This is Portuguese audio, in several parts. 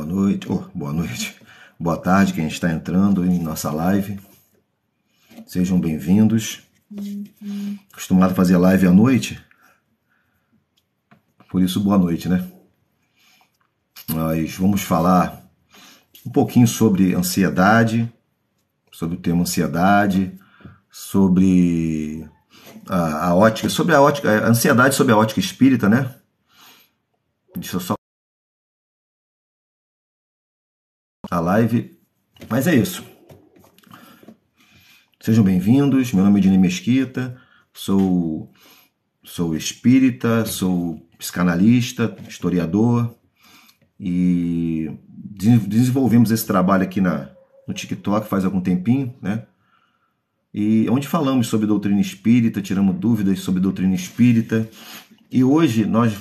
Boa noite, boa tarde, quem está entrando em nossa live. Sejam bem-vindos. Acostumado a fazer live à noite, por isso boa noite, né? Nós vamos falar um pouquinho sobre ansiedade, sobre o tema ansiedade, sobre a ótica, a ansiedade sob a ótica espírita, né? Deixa eu só a live, mas é isso. Sejam bem-vindos, meu nome é Dini Mesquita, sou espírita, sou psicanalista, historiador e desenvolvemos esse trabalho aqui no TikTok faz algum tempinho, né? E onde falamos sobre doutrina espírita, tiramos dúvidas sobre doutrina espírita e hoje nós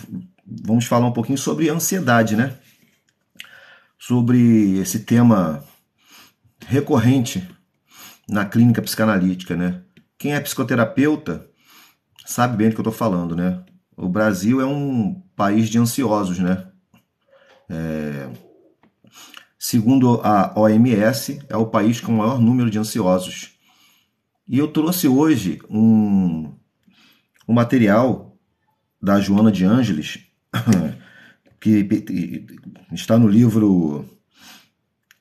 vamos falar um pouquinho sobre ansiedade, né? Sobre esse tema recorrente na clínica psicanalítica, né? Quem é psicoterapeuta sabe bem do que eu estou falando, né? O Brasil é um país de ansiosos, né? Segundo a OMS, é o país com o maior número de ansiosos. E eu trouxe hoje um material da Joana de Ângeles, que está no livro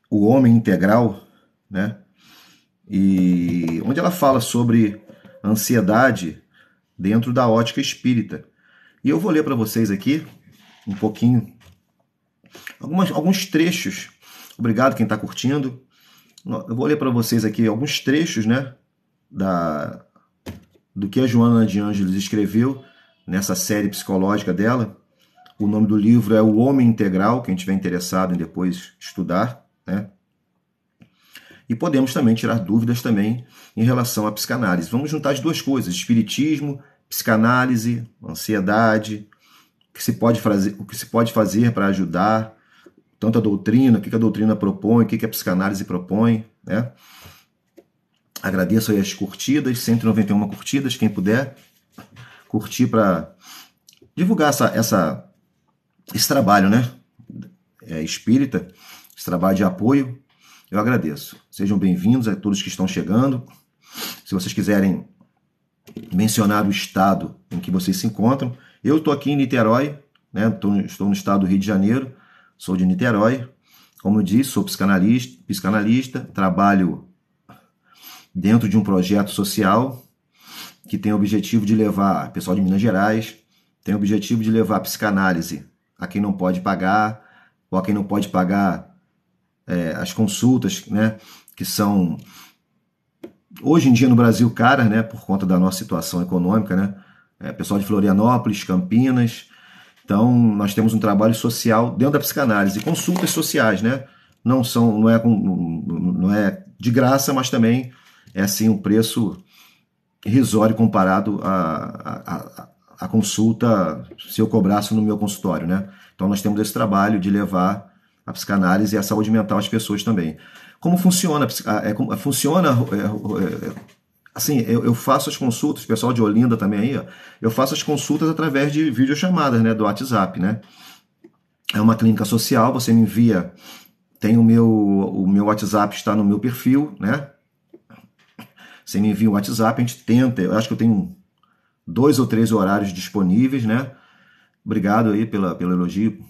O Homem Integral, né? E onde ela fala sobre ansiedade dentro da ótica espírita. E eu vou ler para vocês aqui um pouquinho, alguns trechos. Obrigado quem está curtindo. Eu vou ler para vocês aqui alguns trechos, né, do que a Joana de Ângeles escreveu nessa série psicológica dela. O nome do livro é O Homem Integral, quem estiver interessado em depois estudar, né? E podemos também tirar dúvidas também em relação à psicanálise. Vamos juntar as duas coisas, espiritismo, psicanálise, ansiedade, o que se pode fazer para ajudar, tanto a doutrina, o que a doutrina propõe, o que a psicanálise propõe, né? Agradeço aí as curtidas, 191 curtidas, quem puder curtir para divulgar esse trabalho, né? Espírita, esse trabalho de apoio. Eu agradeço. Sejam bem-vindos a todos que estão chegando. Se vocês quiserem mencionar o estado em que vocês se encontram, eu estou aqui em Niterói, né? Estou no estado do Rio de Janeiro, sou de Niterói. Como eu disse, sou psicanalista, trabalho dentro de um projeto social que tem o objetivo de levar, pessoal de Minas Gerais, tem o objetivo de levar a psicanálise a quem não pode pagar, ou a quem não pode pagar as consultas, né, que são hoje em dia no Brasil caras, né, por conta da nossa situação econômica, né, pessoal de Florianópolis, Campinas. Então nós temos um trabalho social dentro da psicanálise, consultas sociais, né, não é de graça, mas também é assim um preço irrisório comparado à consulta se eu cobrasse no meu consultório, né. Então nós temos esse trabalho de levar a psicanálise e a saúde mental às pessoas também. Como funciona? Assim, eu faço as consultas, o pessoal de Olinda também aí, ó, eu faço as consultas através de videochamadas, né, do WhatsApp, né? É uma clínica social, você me envia, tem o meu WhatsApp está no meu perfil, né? Você me envia o WhatsApp, a gente tenta, eu acho que eu tenho 2 ou 3 horários disponíveis, né? Obrigado aí pelo elogio.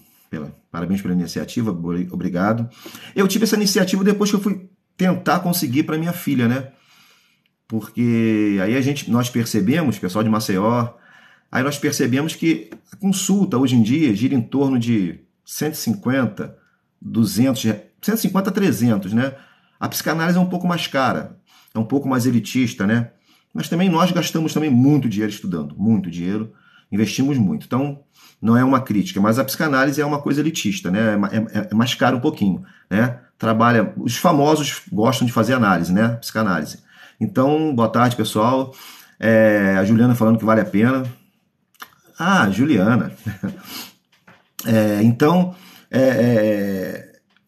Parabéns pela iniciativa, obrigado. Eu tive essa iniciativa depois que eu fui tentar conseguir para minha filha, né? Porque aí nós percebemos, pessoal de Maceió, aí nós percebemos que a consulta hoje em dia gira em torno de 150, 200, 150 a 300, né? A psicanálise é um pouco mais cara, é um pouco mais elitista, né? Mas também nós gastamos também muito dinheiro estudando, muito dinheiro, investimos muito. Então, não é uma crítica, mas a psicanálise é uma coisa elitista, né? É mais caro um pouquinho, né? Os famosos gostam de fazer análise, né? Psicanálise. Então, boa tarde, pessoal. A Juliana falando que vale a pena. Ah, Juliana. Então,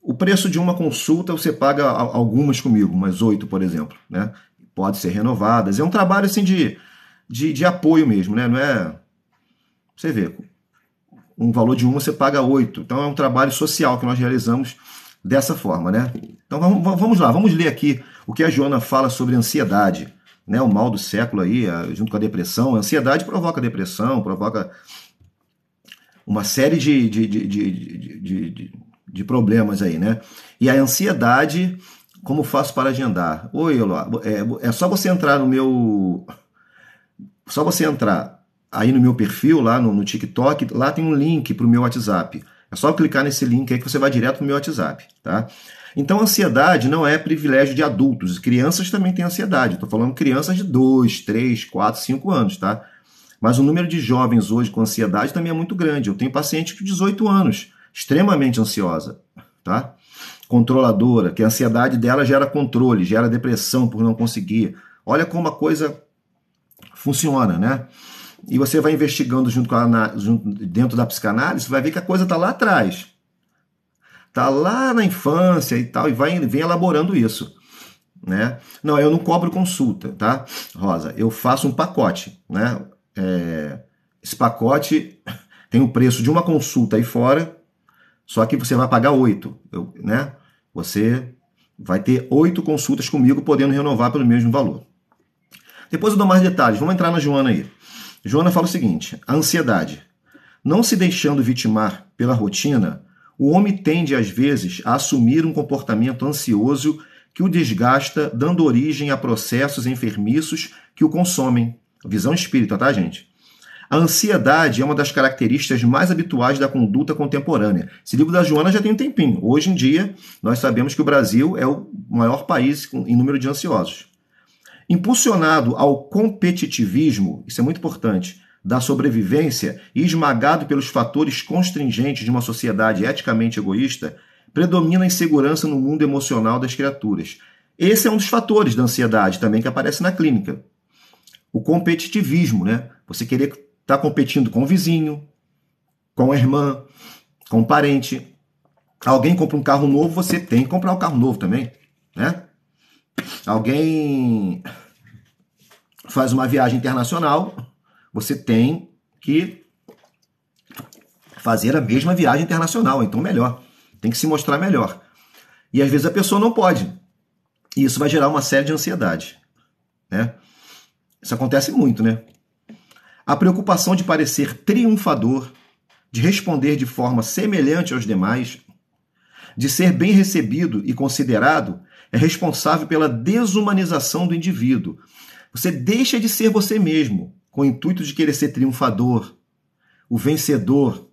o preço de uma consulta você paga algumas comigo, umas 8, por exemplo, né? Pode ser renovadas. É um trabalho assim de apoio mesmo, né? Não é... Você vê, um valor de 1 você paga 8. Então é um trabalho social que nós realizamos dessa forma, né? Então vamos lá, vamos ler aqui o que a Joana fala sobre ansiedade, né? O mal do século aí, junto com a depressão. A ansiedade provoca depressão, provoca uma série de problemas aí, né? E a ansiedade, como faço para agendar? Oi, Eloá, é só você entrar no meu... Só você entrar aí no meu perfil, lá no TikTok, lá tem um link para o meu WhatsApp. É só clicar nesse link aí que você vai direto para o meu WhatsApp, tá? Então, a ansiedade não é privilégio de adultos. Crianças também têm ansiedade. Estou falando crianças de 2, 3, 4, 5 anos, tá? Mas o número de jovens hoje com ansiedade também é muito grande. Eu tenho paciente de 18 anos, extremamente ansiosa, tá? Controladora, que a ansiedade dela gera controle, gera depressão por não conseguir. Olha como a coisa funciona, né? E você vai investigando dentro da psicanálise, você vai ver que a coisa está lá atrás. Está lá na infância e tal, e vem elaborando isso, né? Não, eu não cobro consulta, tá, Rosa? Eu faço um pacote, né? Esse pacote tem o preço de uma consulta aí fora, só que você vai pagar 8, né? Você vai ter 8 consultas comigo, podendo renovar pelo mesmo valor. Depois eu dou mais detalhes. Vamos entrar na Joana aí. Joana fala o seguinte: a ansiedade. Não se deixando vitimar pela rotina, o homem tende, às vezes, a assumir um comportamento ansioso que o desgasta, dando origem a processos enfermiços que o consomem. Visão espírita, tá, gente? A ansiedade é uma das características mais habituais da conduta contemporânea. Esse livro da Joana já tem um tempinho. Hoje em dia, nós sabemos que o Brasil é o maior país em número de ansiosos. Impulsionado ao competitivismo, isso é muito importante, da sobrevivência e esmagado pelos fatores constringentes de uma sociedade eticamente egoísta, predomina a insegurança no mundo emocional das criaturas. Esse é um dos fatores da ansiedade também que aparece na clínica. O competitivismo, né? Você querer estar competindo com o vizinho, com a irmã, com o parente. Alguém compra um carro novo, você tem que comprar um carro novo também, né? Alguém faz uma viagem internacional, você tem que fazer a mesma viagem internacional, então melhor. Tem que se mostrar melhor. E às vezes a pessoa não pode. E isso vai gerar uma série de ansiedade, né? Isso acontece muito, né? A preocupação de parecer triunfador, de responder de forma semelhante aos demais, de ser bem recebido e considerado, é responsável pela desumanização do indivíduo. Você deixa de ser você mesmo, com o intuito de querer ser triunfador, o vencedor.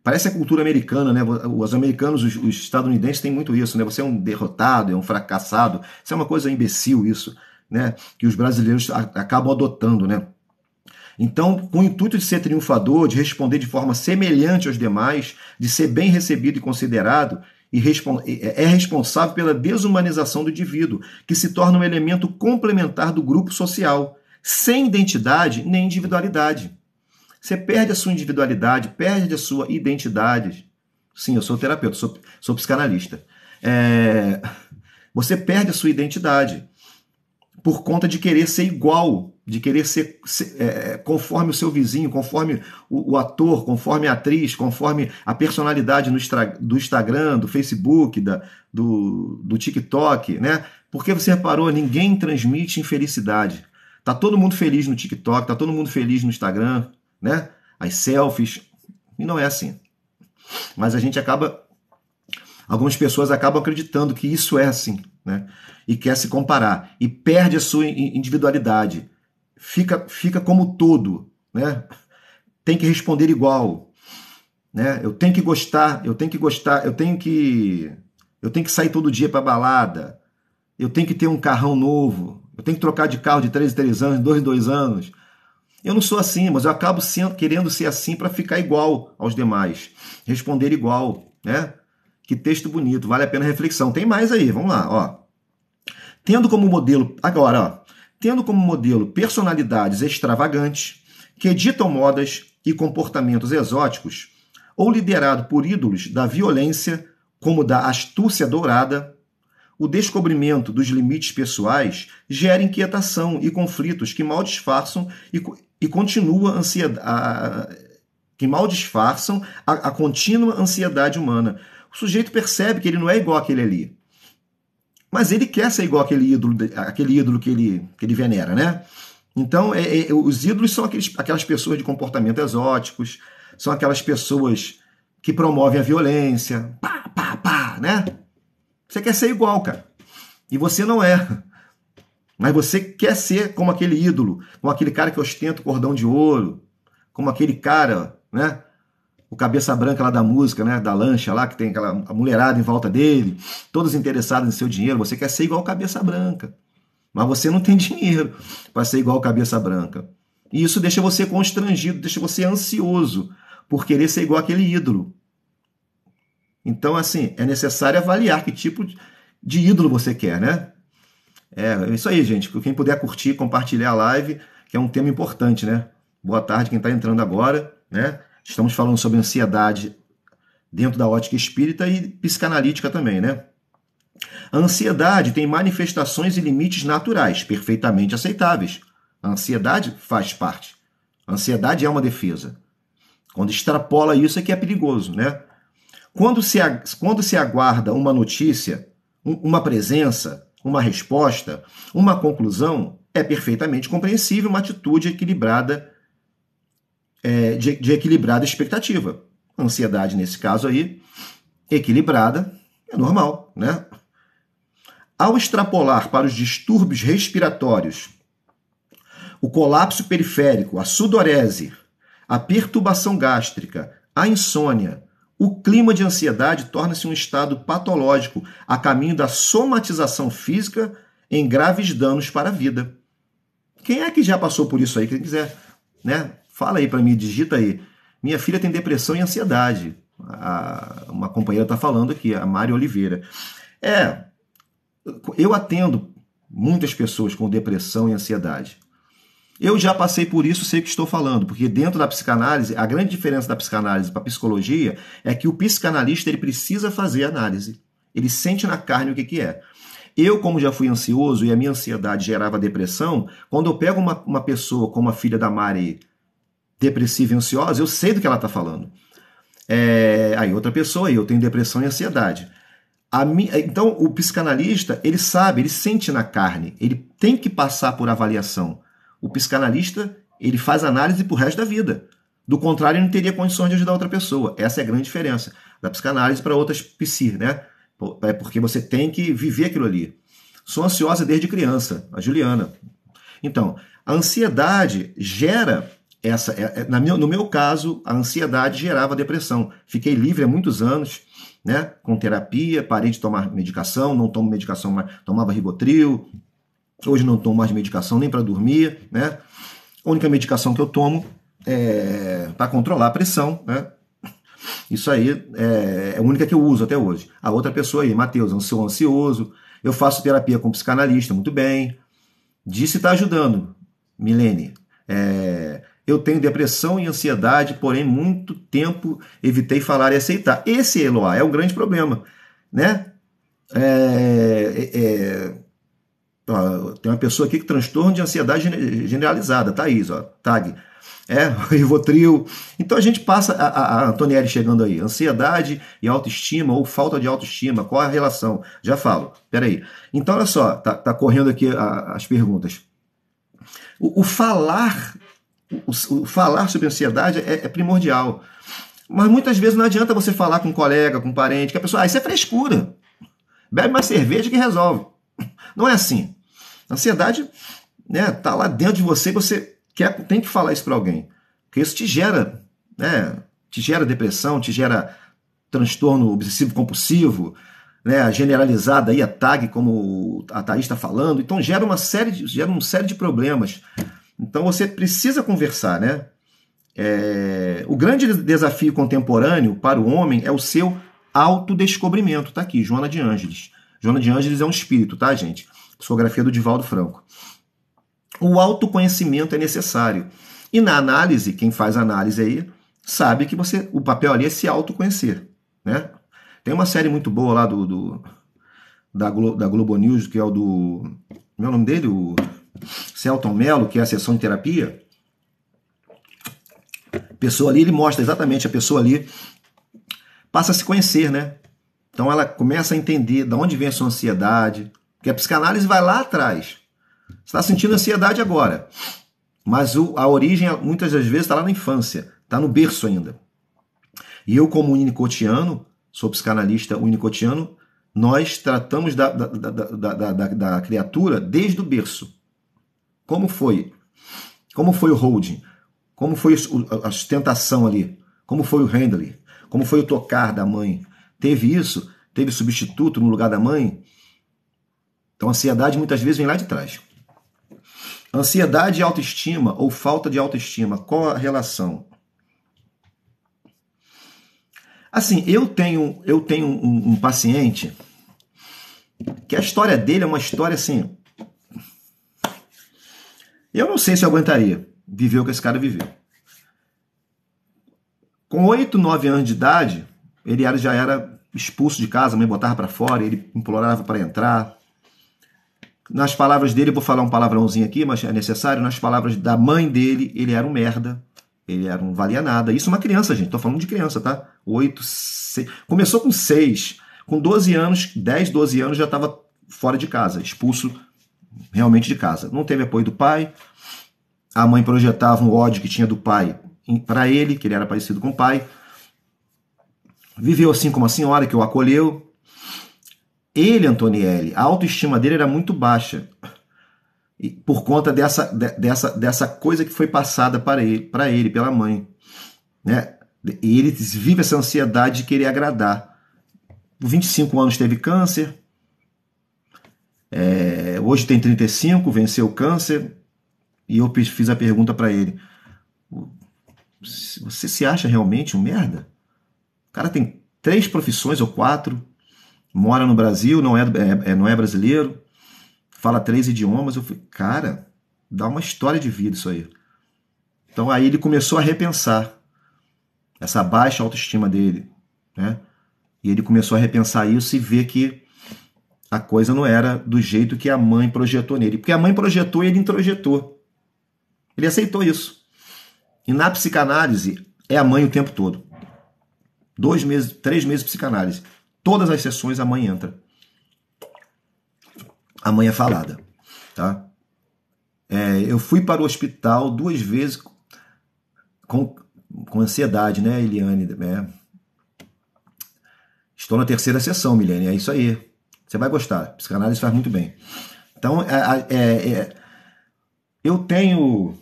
Parece a cultura americana, né? Os americanos, os estadunidenses têm muito isso, né? Você é um derrotado, é um fracassado. Isso é uma coisa imbecil, isso, né? Que os brasileiros acabam adotando, né? Então, com o intuito de ser triunfador, de responder de forma semelhante aos demais, de ser bem recebido e considerado, é responsável pela desumanização do indivíduo, que se torna um elemento complementar do grupo social, sem identidade nem individualidade. Você perde a sua individualidade, perde a sua identidade. Sim, eu sou terapeuta, sou psicanalista. Você perde a sua identidade por conta de querer ser igual, de querer ser conforme o seu vizinho, conforme o ator, conforme a atriz, conforme a personalidade do Instagram, do Facebook, do TikTok, né? Porque você reparou, ninguém transmite infelicidade. Tá todo mundo feliz no TikTok, tá todo mundo feliz no Instagram, né? As selfies, e não é assim. Mas algumas pessoas acabam acreditando que isso é assim, né? E quer se comparar, e perde a sua individualidade. Fica como todo, né? Tem que responder igual, né? Eu tenho que gostar, eu tenho que sair todo dia para balada, eu tenho que ter um carrão novo, eu tenho que trocar de carro de 3 em 3 anos, 2 em 2 anos. Eu não sou assim, mas eu acabo querendo ser assim para ficar igual aos demais, responder igual, né? Que texto bonito, vale a pena reflexão. Tem mais aí, vamos lá, ó. Tendo como modelo personalidades extravagantes, que ditam modas e comportamentos exóticos, ou liderado por ídolos da violência, como da astúcia dourada, o descobrimento dos limites pessoais gera inquietação e conflitos que mal disfarçam e continua que mal disfarçam a contínua ansiedade humana. O sujeito percebe que ele não é igual àquele ali, mas ele quer ser igual àquele ídolo que ele venera, né? Então, os ídolos são aquelas pessoas de comportamento exóticos, são aquelas pessoas que promovem a violência, pá, pá, pá, né? Você quer ser igual, cara. E você não é. Mas você quer ser como aquele ídolo, como aquele cara que ostenta o cordão de ouro, como aquele cara, né? O cabeça branca lá da música, né? Da lancha lá, que tem aquela mulherada em volta dele, todos interessados em seu dinheiro. Você quer ser igual o cabeça branca. Mas você não tem dinheiro para ser igual cabeça branca. E isso deixa você constrangido, deixa você ansioso por querer ser igual aquele ídolo. Então, assim, é necessário avaliar que tipo de ídolo você quer, né? É isso aí, gente. Quem puder curtir, compartilhar a live, que é um tema importante, né? Boa tarde quem está entrando agora, né? Estamos falando sobre ansiedade dentro da ótica espírita e psicanalítica também, né? A ansiedade tem manifestações e limites naturais, perfeitamente aceitáveis. A ansiedade faz parte. A ansiedade é uma defesa. Quando extrapola isso é que é perigoso, né? Quando se aguarda uma notícia, uma presença, uma resposta, uma conclusão, é perfeitamente compreensível uma atitude equilibrada, de equilibrada expectativa. A ansiedade, nesse caso aí, equilibrada, é normal, né? Ao extrapolar para os distúrbios respiratórios, o colapso periférico, a sudorese, a perturbação gástrica, a insônia, o clima de ansiedade torna-se um estado patológico a caminho da somatização física em graves danos para a vida. Quem é que já passou por isso aí? Quem quiser, né? Fala aí para mim, digita aí. Minha filha tem depressão e ansiedade. Uma companheira está falando aqui, a Mari Oliveira. Eu atendo muitas pessoas com depressão e ansiedade. Eu já passei por isso, sei o que estou falando, porque dentro da psicanálise, a grande diferença da psicanálise para a psicologia é que o psicanalista ele precisa fazer análise. Ele sente na carne o que é. Eu, como já fui ansioso e a minha ansiedade gerava depressão, quando eu pego uma pessoa como a filha da Mari, depressiva e ansiosa, eu sei do que ela está falando. Aí outra pessoa, eu tenho depressão e ansiedade. Então, o psicanalista, ele sabe, ele sente na carne, ele tem que passar por avaliação. O psicanalista, ele faz análise pro resto da vida. Do contrário, ele não teria condições de ajudar outra pessoa. Essa é a grande diferença da psicanálise para outras psi, né? É porque você tem que viver aquilo ali. Sou ansiosa desde criança, a Juliana. Então, a ansiedade gera no meu caso, a ansiedade gerava depressão. Fiquei livre há muitos anos, né? Com terapia, parei de tomar medicação, não tomo medicação mais, tomava Rivotril. Hoje não tomo mais medicação nem para dormir, né? A única medicação que eu tomo é para controlar a pressão, né? Isso aí é a única que eu uso até hoje. A outra pessoa aí, Matheus, sou ansioso, eu faço terapia com psicanalista, muito bem. Disse está ajudando, Milene. Eu tenho depressão e ansiedade, porém muito tempo evitei falar e aceitar. Esse, Eloá, é o grande problema, né? Tem uma pessoa aqui que transtorno de ansiedade generalizada, Thaís, ó, tag. Rivotril. Então a gente passa, a Antonielli chegando aí, ansiedade e autoestima ou falta de autoestima, qual é a relação? Já falo, peraí. Então olha só, tá correndo aqui as perguntas. O falar sobre ansiedade é primordial, mas muitas vezes não adianta você falar com um colega, com um parente, que a pessoa, isso é frescura, bebe mais cerveja que resolve. Não é assim. A ansiedade, né, tá lá dentro de você, você tem que falar isso para alguém. Porque isso te gera, né, te gera depressão, te gera transtorno obsessivo-compulsivo, né, generalizada aí, a TAG, como a Thaís está falando. Então gera uma série de problemas. Então você precisa conversar, né? O grande desafio contemporâneo para o homem é o seu autodescobrimento. Tá aqui, Joana de Ângeles. Joana de Ângeles é um espírito, tá, gente? Psicografia do Divaldo Franco. O autoconhecimento é necessário. E na análise, quem faz análise aí, sabe que o papel ali é se autoconhecer, né? Tem uma série muito boa lá da Globo News, que é o do... Meu nome dele? O Celton Mello, que é a sessão de terapia. A pessoa ali, ele mostra exatamente, a pessoa ali passa a se conhecer, né? Então ela começa a entender de onde vem a sua ansiedade, porque a psicanálise vai lá atrás. Você está sentindo ansiedade agora, mas a origem, muitas das vezes, está lá na infância, está no berço ainda. E eu, como unicotiano, sou psicanalista unicotiano, nós tratamos da criatura desde o berço. Como foi? Como foi o holding? Como foi a sustentação ali? Como foi o handling? Como foi o tocar da mãe? Teve isso? Teve substituto no lugar da mãe? Então a ansiedade muitas vezes vem lá de trás. Ansiedade e autoestima ou falta de autoestima, qual a relação? Assim, eu tenho um paciente que a história dele é uma história assim... Eu não sei se eu aguentaria viver o que esse cara viveu. Com 8, 9 anos de idade, ele já era expulso de casa, a mãe botava para fora, ele implorava para entrar. Nas palavras dele, eu vou falar um palavrãozinho aqui, mas é necessário, nas palavras da mãe dele, ele era um merda, ele não valia nada. Isso é uma criança, gente, tô falando de criança, tá? 8, 6... Começou com 6, com 12 anos, 10, 12 anos, já estava fora de casa, expulso realmente de casa. Não teve apoio do pai, a mãe projetava um ódio que tinha do pai para ele, que ele era parecido com o pai. Viveu assim como a senhora, que o acolheu. Ele, Antonielli, a autoestima dele era muito baixa, por conta dessa coisa que foi passada para ele pela mãe, né? E ele vive essa ansiedade de querer agradar. Com 25 anos teve câncer, hoje tem 35, venceu o câncer, e eu fiz a pergunta para ele: você se acha realmente um merda? O cara tem 3 profissões ou 4, mora no Brasil, não é brasileiro, fala 3 idiomas. Eu falei, cara, dá uma história de vida isso aí. Então aí ele começou a repensar essa baixa autoestima dele, né? E ele começou a repensar isso e ver que a coisa não era do jeito que a mãe projetou nele. Porque a mãe projetou e ele introjetou. Ele aceitou isso. E na psicanálise é a mãe o tempo todo. 2 meses, 3 meses de psicanálise. Todas as sessões a mãe entra. A mãe é falada, tá? Eu fui para o hospital 2 vezes com ansiedade, né, Eliane? Estou na 3ª sessão, Milene, é isso aí. Você vai gostar, psicanálise faz muito bem. Então, eu tenho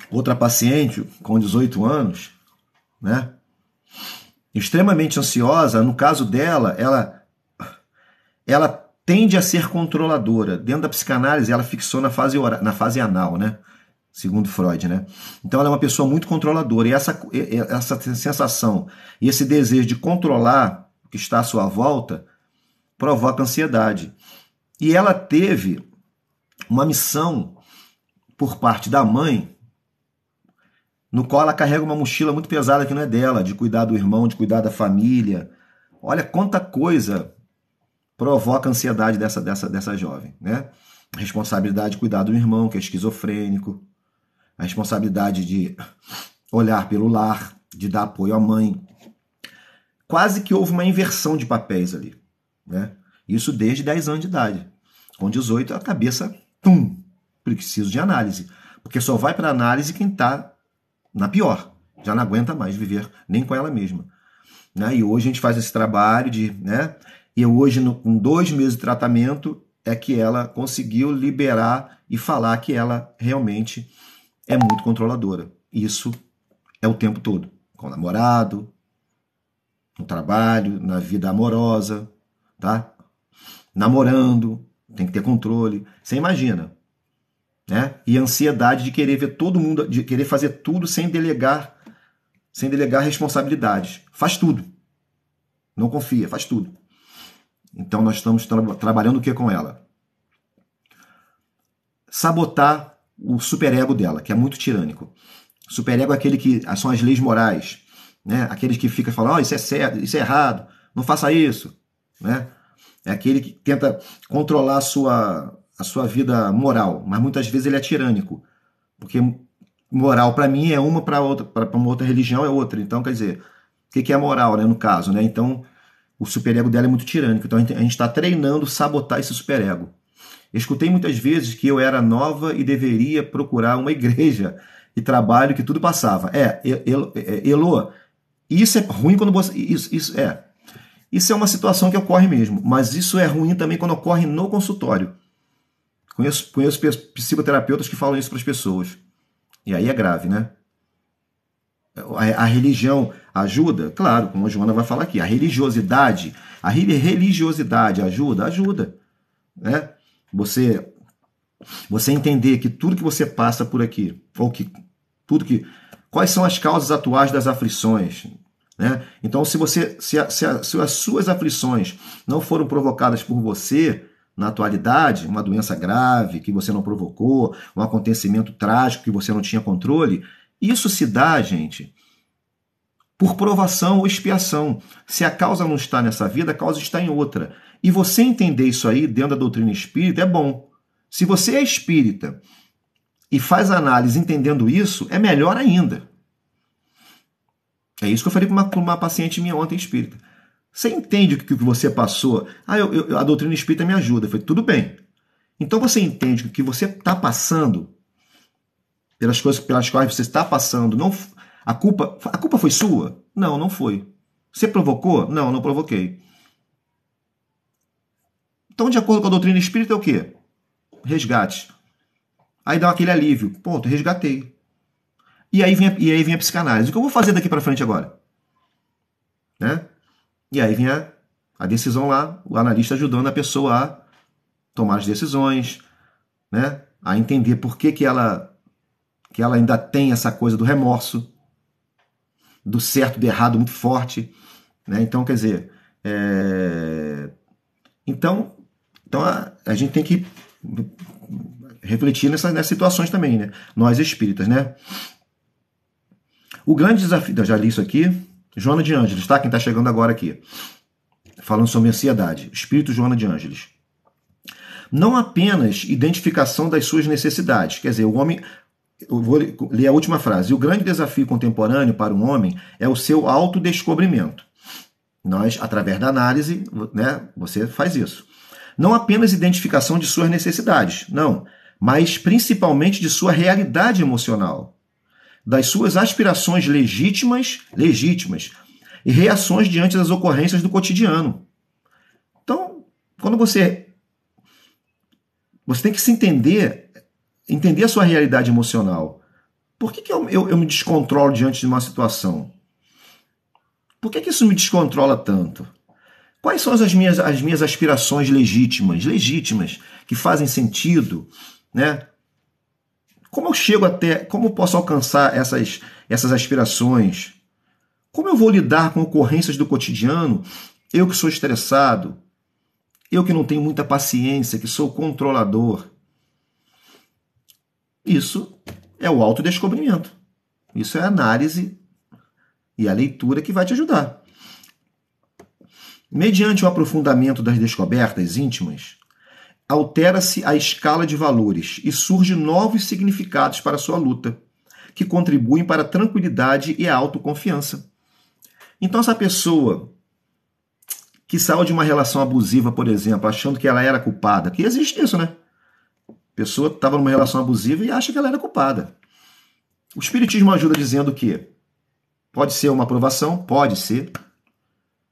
outra paciente com 18 anos, né? Extremamente ansiosa. No caso dela, ela tende a ser controladora. Dentro da psicanálise, ela fixou na fase anal, né? Segundo Freud, né? Então ela é uma pessoa muito controladora. E essa sensação e esse desejo de controlar o que está à sua volta provoca ansiedade. E ela teve uma missão por parte da mãe, no qual ela carrega uma mochila muito pesada que não é dela, de cuidar do irmão, de cuidar da família. Olha quanta coisa provoca a ansiedade dessa jovem, né? A responsabilidade de cuidar do irmão, que é esquizofrênico, a responsabilidade de olhar pelo lar, de dar apoio à mãe. Quase que houve uma inversão de papéis ali, né? Isso desde 10 anos de idade. Com 18, a cabeça, preciso de análise. Porque só vai para análise quem está na pior. Já não aguenta mais viver nem com ela mesma, né? E hoje a gente faz esse trabalho né? E hoje, com 2 meses de tratamento, é que ela conseguiu liberar e falar que ela realmente é muito controladora. Isso é o tempo todo. Com o namorado, no trabalho, na vida amorosa, tá? Namorando, tem que ter controle. Você imagina, né? E a ansiedade de querer ver todo mundo, de querer fazer tudo sem delegar responsabilidades. Faz tudo. Não confia, faz tudo. Então nós estamos trabalhando o que com ela? Sabotar o superego dela, que é muito tirânico. Superego é aquele que são as leis morais, né? Aqueles que ficam falando, isso é certo, isso é errado, não faça isso, né? É aquele que tenta controlar a sua vida moral, mas muitas vezes ele é tirânico, porque moral para mim é uma, para outra, para uma outra religião é outra. Então, quer dizer, o que é moral, né, no caso, né? Então, o superego dela é muito tirânico. Então, a gente está treinando sabotar esse superego. Eu escutei muitas vezes que eu era nova e deveria procurar uma igreja e trabalho que tudo passava. Elô, isso é ruim quando você... Isso é uma situação que ocorre mesmo, mas isso é ruim também quando ocorre no consultório. Conheço psicoterapeutas que falam isso para as pessoas. E aí é grave, né? A religião ajuda? Claro, como a Joana vai falar aqui. A religiosidade ajuda? Ajuda. Né? Você entender que tudo que você passa por aqui, ou que quais são as causas atuais das aflições, né? Então, se as suas aflições não foram provocadas por você na atualidade, uma doença grave que você não provocou, um acontecimento trágico que você não tinha controle, isso se dá, gente, por provação ou expiação. Se a causa não está nessa vida, a causa está em outra. E você entender isso aí dentro da doutrina espírita é bom. Se você é espírita e faz análise entendendo isso, é melhor ainda. É isso que eu falei para uma paciente minha ontem espírita. Você entende o que você passou? A doutrina espírita me ajuda. Eu falei, tudo bem. Então você entende que o que você está passando, pelas coisas pelas quais você está passando, não, a culpa foi sua? Não, não foi. Você provocou? Não, não provoquei. Então, de acordo com a doutrina espírita, é o quê? Resgate. Aí dá aquele alívio. Ponto, resgatei. E aí vem a psicanálise. O que eu vou fazer daqui para frente agora? Né? E aí vem a decisão lá, o analista ajudando a pessoa a tomar as decisões, né? A entender por que ela ainda tem essa coisa do remorso, do certo e do errado muito forte. Né? Então, quer dizer, então a gente tem que refletir nessas situações também, né? Nós espíritas, né? O grande desafio, eu já li isso aqui, Joana de Ângeles, tá? Quem está chegando agora aqui, falando sobre ansiedade, espírito Joana de Ângeles. Não apenas identificação das suas necessidades, quer dizer, o homem, eu vou ler a última frase, o grande desafio contemporâneo para um homem é o seu autodescobrimento. Nós, através da análise, né, você faz isso. Não apenas identificação de suas necessidades, não, mas principalmente de sua realidade emocional, das suas aspirações legítimas e reações diante das ocorrências do cotidiano. Então, quando você tem que se entender a sua realidade emocional. Por que eu me descontrolo diante de uma situação? Por que isso me descontrola tanto? Quais são as minhas aspirações legítimas, que fazem sentido, né? Como eu posso alcançar essas aspirações? Como eu vou lidar com ocorrências do cotidiano? Eu que sou estressado, eu que não tenho muita paciência, que sou controlador. Isso é o autodescobrimento. Isso é a análise e a leitura que vai te ajudar. Mediante o aprofundamento das descobertas íntimas, altera-se a escala de valores e surgem novos significados para a sua luta, que contribuem para a tranquilidade e a autoconfiança. Então, essa pessoa que saiu de uma relação abusiva, por exemplo, achando que ela era culpada, que existe isso, né? A pessoa estava numa relação abusiva e acha que ela era culpada. O Espiritismo ajuda dizendo que pode ser uma aprovação, pode ser.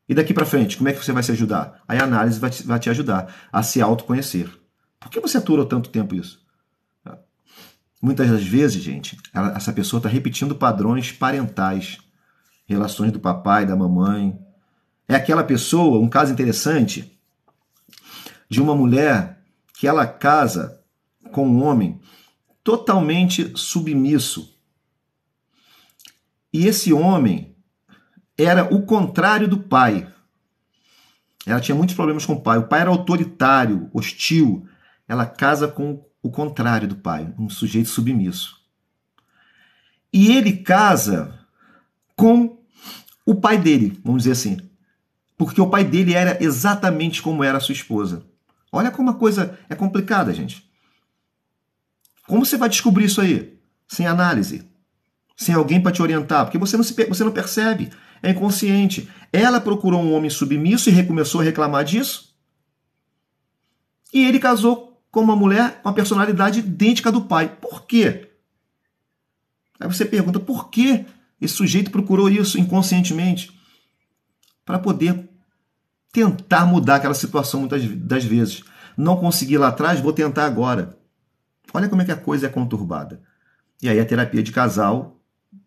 E daqui para frente, como é que você vai se ajudar? Aí a análise vai te ajudar a se autoconhecer. Por que você aturou tanto tempo isso? Muitas das vezes, gente, essa pessoa está repetindo padrões parentais, relações do papai, da mamãe. É aquela pessoa, um caso interessante, de uma mulher que ela casa com um homem totalmente submisso. E esse homem era o contrário do pai. Ela tinha muitos problemas com o pai. O pai era autoritário, hostil. Ela casa com o contrário do pai, um sujeito submisso. E ele casa com o pai dele, vamos dizer assim. Porque o pai dele era exatamente como era a sua esposa. Olha como a coisa é complicada, gente. Como você vai descobrir isso aí? sem análise, sem alguém para te orientar, porque você não percebe, é inconsciente. Ela procurou um homem submisso e recomeçou a reclamar disso. E ele casou com uma mulher com a personalidade idêntica do pai. Por quê? Aí você pergunta, por que esse sujeito procurou isso inconscientemente? Para poder tentar mudar aquela situação muitas das vezes. Não consegui lá atrás, vou tentar agora. Olha como é que a coisa é conturbada. E aí a terapia de casal,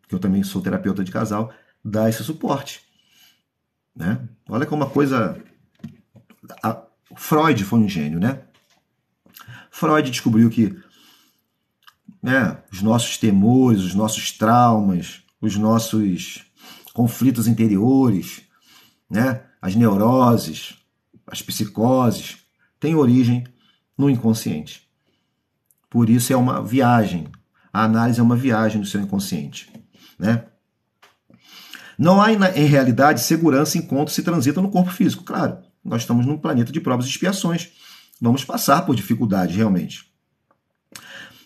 que eu também sou terapeuta de casal, dá esse suporte. Né? Olha como uma coisa... Freud foi um gênio, né? Freud descobriu que os nossos temores, os nossos traumas, os nossos conflitos interiores, né? As neuroses, as psicoses, têm origem no inconsciente. Por isso é uma viagem. A análise é uma viagem do seu inconsciente. Né? Não há, em realidade, segurança enquanto se transita no corpo físico. Claro, nós estamos num planeta de provas e expiações. Vamos passar por dificuldades, realmente.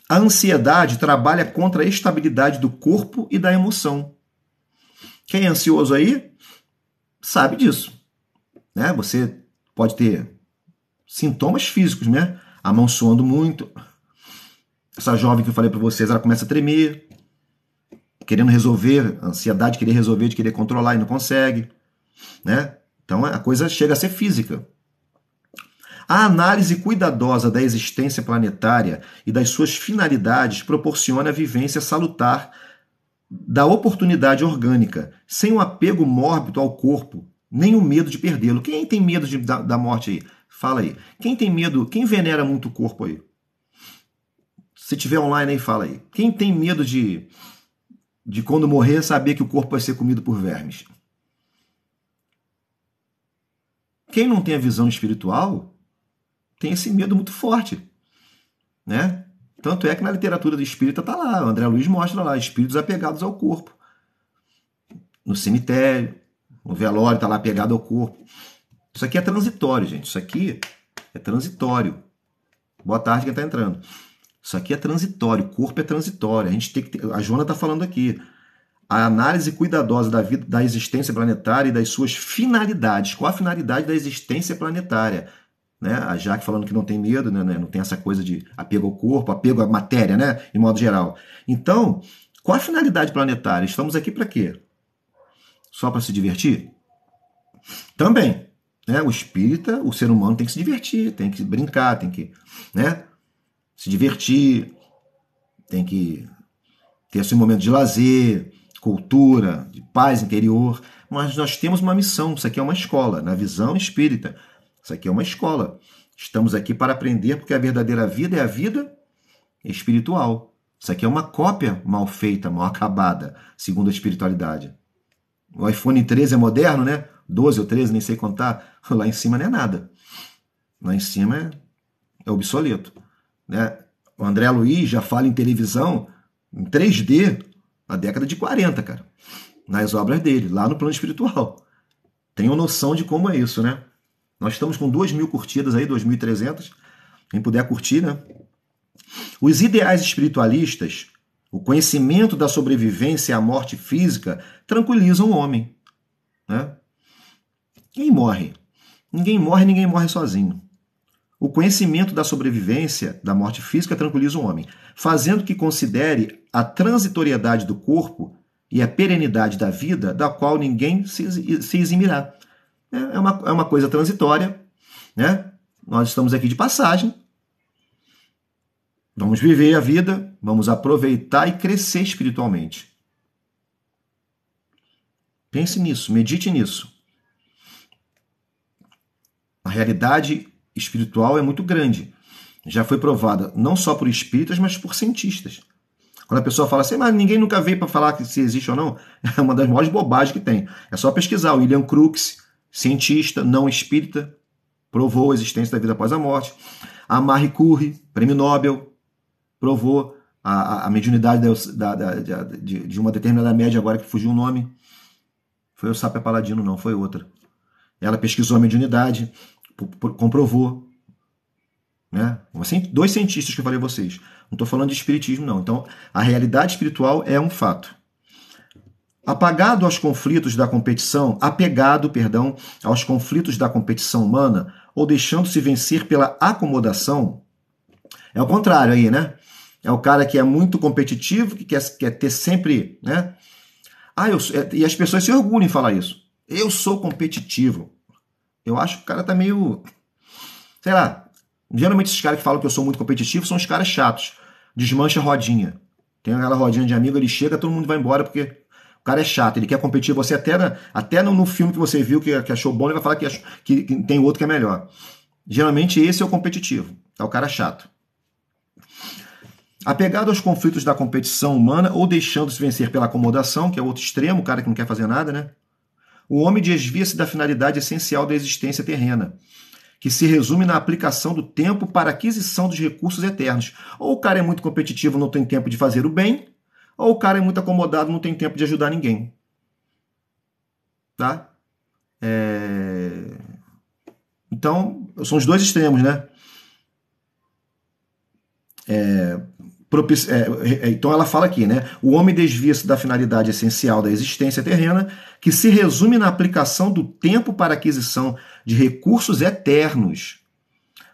A ansiedade trabalha contra a estabilidade do corpo e da emoção. Quem é ansioso aí sabe disso. Né? Você pode ter sintomas físicos, né? A mão suando muito. Essa jovem que eu falei para vocês, ela começa a tremer, querendo resolver, ansiedade, querer resolver, de querer controlar e não consegue. Né? Então a coisa chega a ser física. A análise cuidadosa da existência planetária e das suas finalidades proporciona a vivência salutar da oportunidade orgânica, sem um apego mórbido ao corpo, nem o medo de perdê-lo. Quem tem medo da morte aí? Fala aí. Quem tem medo, quem venera muito o corpo aí? Se tiver online aí, fala aí. Quem tem medo de quando morrer, saber que o corpo vai ser comido por vermes? Quem não tem a visão espiritual tem esse medo muito forte, né? Tanto é que na literatura do espírita está lá, o André Luiz mostra lá, espíritos apegados ao corpo. No cemitério, no velório está lá apegado ao corpo. Isso aqui é transitório, gente. Isso aqui é transitório. Boa tarde quem está entrando. Isso aqui é transitório, o corpo é transitório. A gente tem que ter, a Joana está falando aqui. A análise cuidadosa da vida, da existência planetária e das suas finalidades. Qual a finalidade da existência planetária? Né? A Jaque falando que não tem medo, né? Não tem essa coisa de apego ao corpo, apego à matéria, né? Em modo geral. Então, qual a finalidade planetária? Estamos aqui para quê? Só para se divertir? Também. Né? O espírita, o ser humano tem que se divertir, tem que brincar, tem que, né? Se divertir, tem que ter esse momento de lazer, cultura, de paz interior. Mas nós temos uma missão, isso aqui é uma escola, na visão espírita. Isso aqui é uma escola. Estamos aqui para aprender, porque a verdadeira vida é a vida espiritual. Isso aqui é uma cópia mal feita, mal acabada, segundo a espiritualidade. O iPhone 13 é moderno, né? 12 ou 13, nem sei contar. Lá em cima não é nada. Lá em cima é obsoleto. Né? O André Luiz já fala em televisão em 3D na década de 40, cara. Nas obras dele, lá no plano espiritual. Tenham noção de como é isso, né? Nós estamos com 2.000 curtidas aí, 2.300. Quem puder curtir, né? Os ideais espiritualistas, o conhecimento da sobrevivência e a morte física tranquilizam o homem. Né? Quem morre? Ninguém morre sozinho. O conhecimento da sobrevivência, da morte física, tranquiliza o homem, fazendo que considere a transitoriedade do corpo e a perenidade da vida, da qual ninguém se eximirá. É uma coisa transitória, né? Nós estamos aqui de passagem. Vamos viver a vida, vamos aproveitar e crescer espiritualmente. Pense nisso, medite nisso. A realidade espiritual é muito grande. Já foi provada não só por espíritas, mas por cientistas. Quando a pessoa fala assim, mas ninguém nunca veio para falar que se existe ou não, é uma das maiores bobagens que tem. É só pesquisar. O William Crookes, cientista, não espírita, provou a existência da vida após a morte. A Marie Curie, prêmio Nobel, provou a mediunidade de uma determinada média, agora que fugiu o nome. Foi o Sápia Paladino, não, foi outra. Ela pesquisou a mediunidade, comprovou. Né? Dois cientistas que eu falei a vocês. Não estou falando de espiritismo, não. Então, a realidade espiritual é um fato. Apegado aos conflitos da competição humana, ou deixando-se vencer pela acomodação, é o contrário aí, né? É o cara que é muito competitivo, que quer ter sempre, né? E as pessoas se orgulham em falar isso. Eu sou competitivo. Eu acho que o cara tá meio... Sei lá. Geralmente esses caras que falam que eu sou muito competitivo são os caras chatos. Desmancha a rodinha. Tem aquela rodinha de amigo, ele chega, todo mundo vai embora porque o cara é chato. Ele quer competir você até no filme que você viu que achou bom, ele vai falar que tem outro que é melhor. Geralmente esse é o competitivo. É o cara chato. Apegado aos conflitos da competição humana ou deixando-se vencer pela acomodação, que é o outro extremo, o cara que não quer fazer nada, né? O homem desvia-se da finalidade essencial da existência terrena, que se resume na aplicação do tempo para a aquisição dos recursos eternos. Ou o cara é muito competitivo, não tem tempo de fazer o bem, ou o cara é muito acomodado, não tem tempo de ajudar ninguém. Tá? Então, são os dois extremos, né? Então ela fala aqui, né? O homem desvia-se da finalidade essencial da existência terrena, que se resume na aplicação do tempo para aquisição de recursos eternos,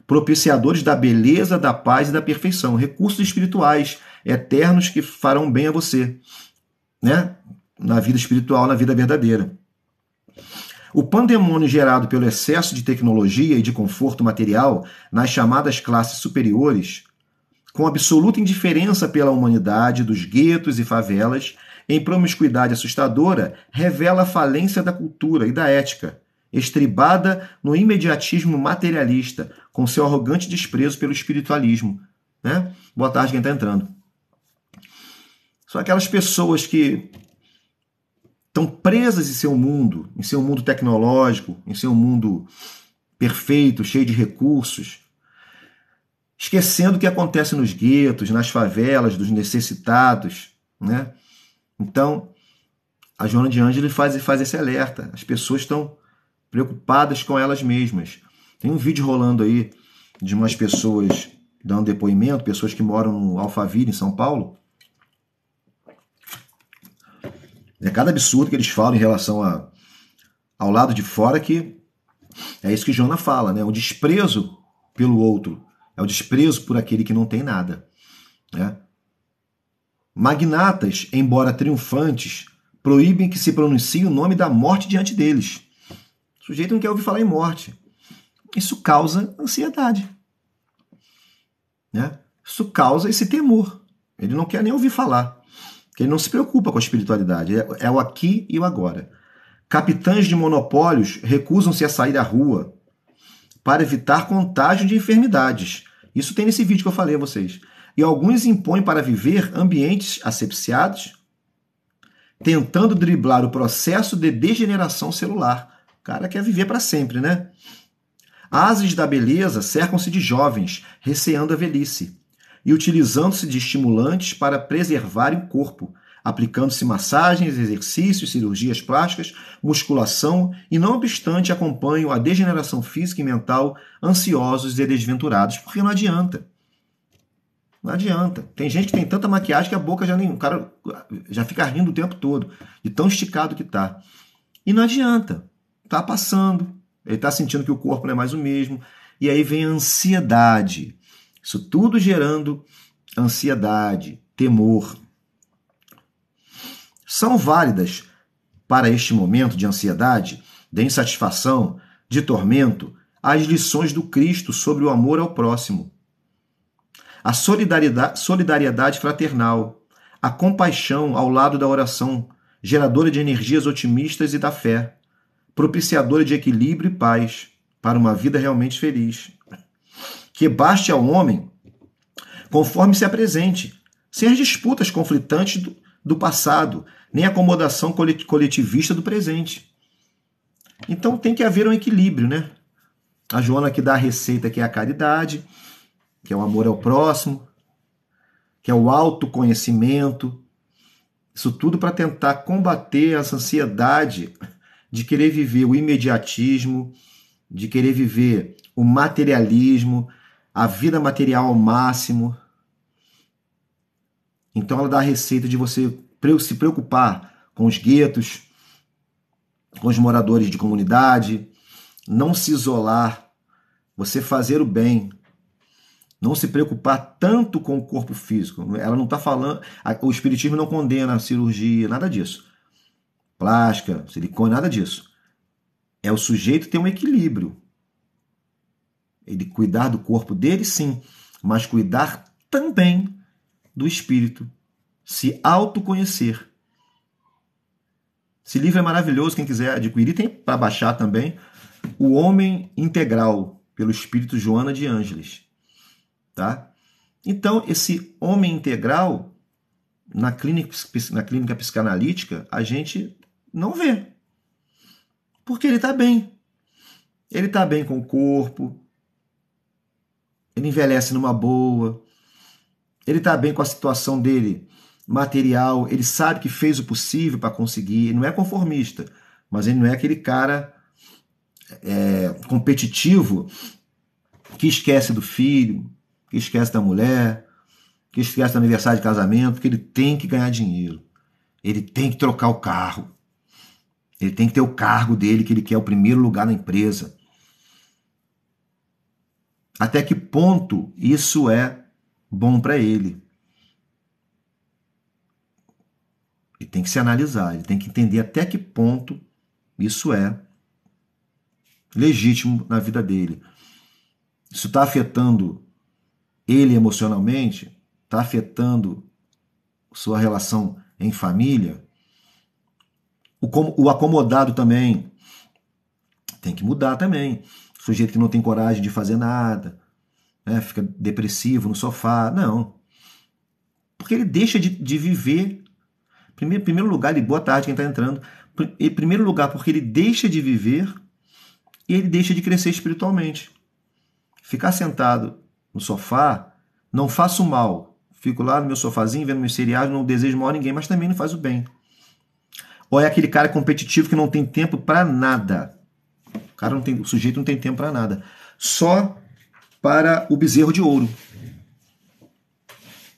propiciadores da beleza, da paz e da perfeição, recursos espirituais eternos que farão bem a você, né? Na vida espiritual, na vida verdadeira. O pandemônio gerado pelo excesso de tecnologia e de conforto material nas chamadas classes superiores, com absoluta indiferença pela humanidade dos guetos e favelas, em promiscuidade assustadora, revela a falência da cultura e da ética, estribada no imediatismo materialista, com seu arrogante desprezo pelo espiritualismo. Né? Boa tarde quem está entrando. São aquelas pessoas que estão presas em seu mundo tecnológico, em seu mundo perfeito, cheio de recursos, esquecendo o que acontece nos guetos, nas favelas, dos necessitados, né? Então, a Joana de Ângelo faz esse alerta. As pessoas estão preocupadas com elas mesmas. Tem um vídeo rolando aí de umas pessoas dando depoimento, pessoas que moram no Alphaville, em São Paulo. É cada absurdo que eles falam em relação ao lado de fora, que é isso que Joana fala, né? O desprezo pelo outro. É o desprezo por aquele que não tem nada. Né? Magnatas, embora triunfantes, proíbem que se pronuncie o nome da morte diante deles. O sujeito não quer ouvir falar em morte. Isso causa ansiedade. Né? Isso causa esse temor. Ele não quer nem ouvir falar. Ele não se preocupa com a espiritualidade. É o aqui e o agora. Capitães de monopólios recusam-se a sair à rua para evitar contágio de enfermidades. Isso tem nesse vídeo que eu falei a vocês. E alguns impõem para viver ambientes asepsiados, tentando driblar o processo de degeneração celular. O cara quer viver para sempre, né? Ases da beleza cercam-se de jovens, receando a velhice, e utilizando-se de estimulantes para preservarem o corpo, aplicando-se massagens, exercícios, cirurgias plásticas, musculação, e não obstante acompanham a degeneração física e mental, ansiosos e desventurados, porque não adianta. Não adianta. Tem gente que tem tanta maquiagem que a boca o cara já fica rindo o tempo todo, de tão esticado que tá. E não adianta. Tá passando, ele tá sentindo que o corpo não é mais o mesmo, e aí vem a ansiedade. Isso tudo gerando ansiedade, temor. São válidas para este momento de ansiedade, de insatisfação, de tormento, as lições do Cristo sobre o amor ao próximo. A solidariedade fraternal, a compaixão ao lado da oração, geradora de energias otimistas e da fé, propiciadora de equilíbrio e paz para uma vida realmente feliz. Que baste ao homem conforme se apresente, sem as disputas conflitantes do passado, nem a acomodação coletivista do presente. Então tem que haver um equilíbrio, né? A Joana aqui dá a receita, que é a caridade, que é o amor ao próximo, que é o autoconhecimento. Isso tudo para tentar combater essa ansiedade de querer viver o imediatismo, de querer viver o materialismo, a vida material ao máximo. Então ela dá a receita de você se preocupar com os guetos, com os moradores de comunidade, não se isolar, você fazer o bem, não se preocupar tanto com o corpo físico. Ela não está falando, o espiritismo não condena a cirurgia, nada disso. Plástica, silicone, nada disso. É o sujeito ter um equilíbrio. Ele cuidar do corpo dele, sim, mas cuidar também do espírito. Se autoconhecer. Esse livro é maravilhoso, quem quiser adquirir, tem para baixar também. O Homem Integral, pelo espírito Joana de Ângeles. Tá? Então, esse homem integral, na clínica psicanalítica, a gente não vê. Porque ele está bem. Ele está bem com o corpo, ele envelhece numa boa, ele está bem com a situação dele material, ele sabe que fez o possível para conseguir, ele não é conformista, mas ele não é aquele cara competitivo que esquece do filho, que esquece da mulher, que esquece do aniversário de casamento, que ele tem que ganhar dinheiro, ele tem que trocar o carro, ele tem que ter o cargo dele, que ele quer o primeiro lugar na empresa. Até que ponto isso é bom para ele? Ele tem que se analisar, ele tem que entender até que ponto isso é legítimo na vida dele. Isso está afetando ele emocionalmente? Está afetando sua relação em família? O acomodado também tem que mudar também. O sujeito que não tem coragem de fazer nada, né, fica depressivo no sofá. Não. Porque ele deixa de viver. Em primeiro lugar, boa tarde quem está entrando. Em primeiro lugar, porque ele deixa de viver e ele deixa de crescer espiritualmente. Ficar sentado no sofá, não faço mal. Fico lá no meu sofazinho, vendo meus seriados, não desejo mal a ninguém, mas também não faz o bem. Ou é aquele cara competitivo que não tem tempo para nada. O sujeito não tem tempo para nada. Só para o bezerro de ouro.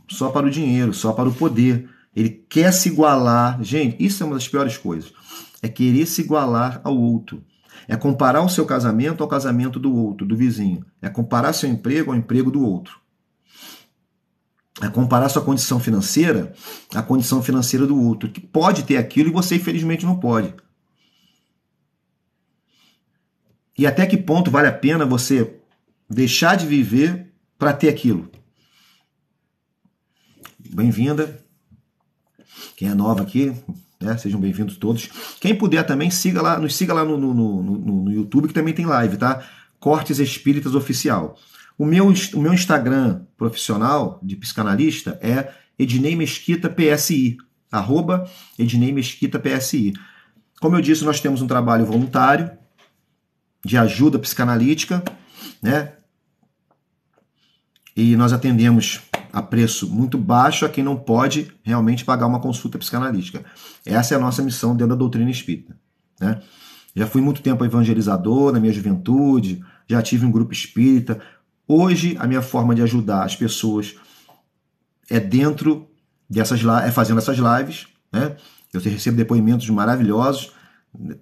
Só para o dinheiro, só para o poder. Ele quer se igualar. Gente, isso é uma das piores coisas. É querer se igualar ao outro. É comparar o seu casamento ao casamento do outro, do vizinho. É comparar seu emprego ao emprego do outro. É comparar sua condição financeira à condição financeira do outro, que pode ter aquilo e você, infelizmente, não pode. E até que ponto vale a pena você deixar de viver para ter aquilo? Bem-vinda. Quem é nova aqui, né? Sejam bem-vindos todos. Quem puder também, nos siga lá no YouTube, que também tem live, tá? Cortes Espíritas Oficial. O meu Instagram profissional de psicanalista é Ednei Mesquita PSI, @Ednei Mesquita PSI. Como eu disse, nós temos um trabalho voluntário de ajuda psicanalítica, né? E nós atendemos a preço muito baixo a quem não pode realmente pagar uma consulta psicanalítica. Essa é a nossa missão dentro da doutrina espírita, né? Já fui muito tempo evangelizador na minha juventude, já tive um grupo espírita. Hoje, a minha forma de ajudar as pessoas é fazendo essas lives, né? Eu recebo depoimentos maravilhosos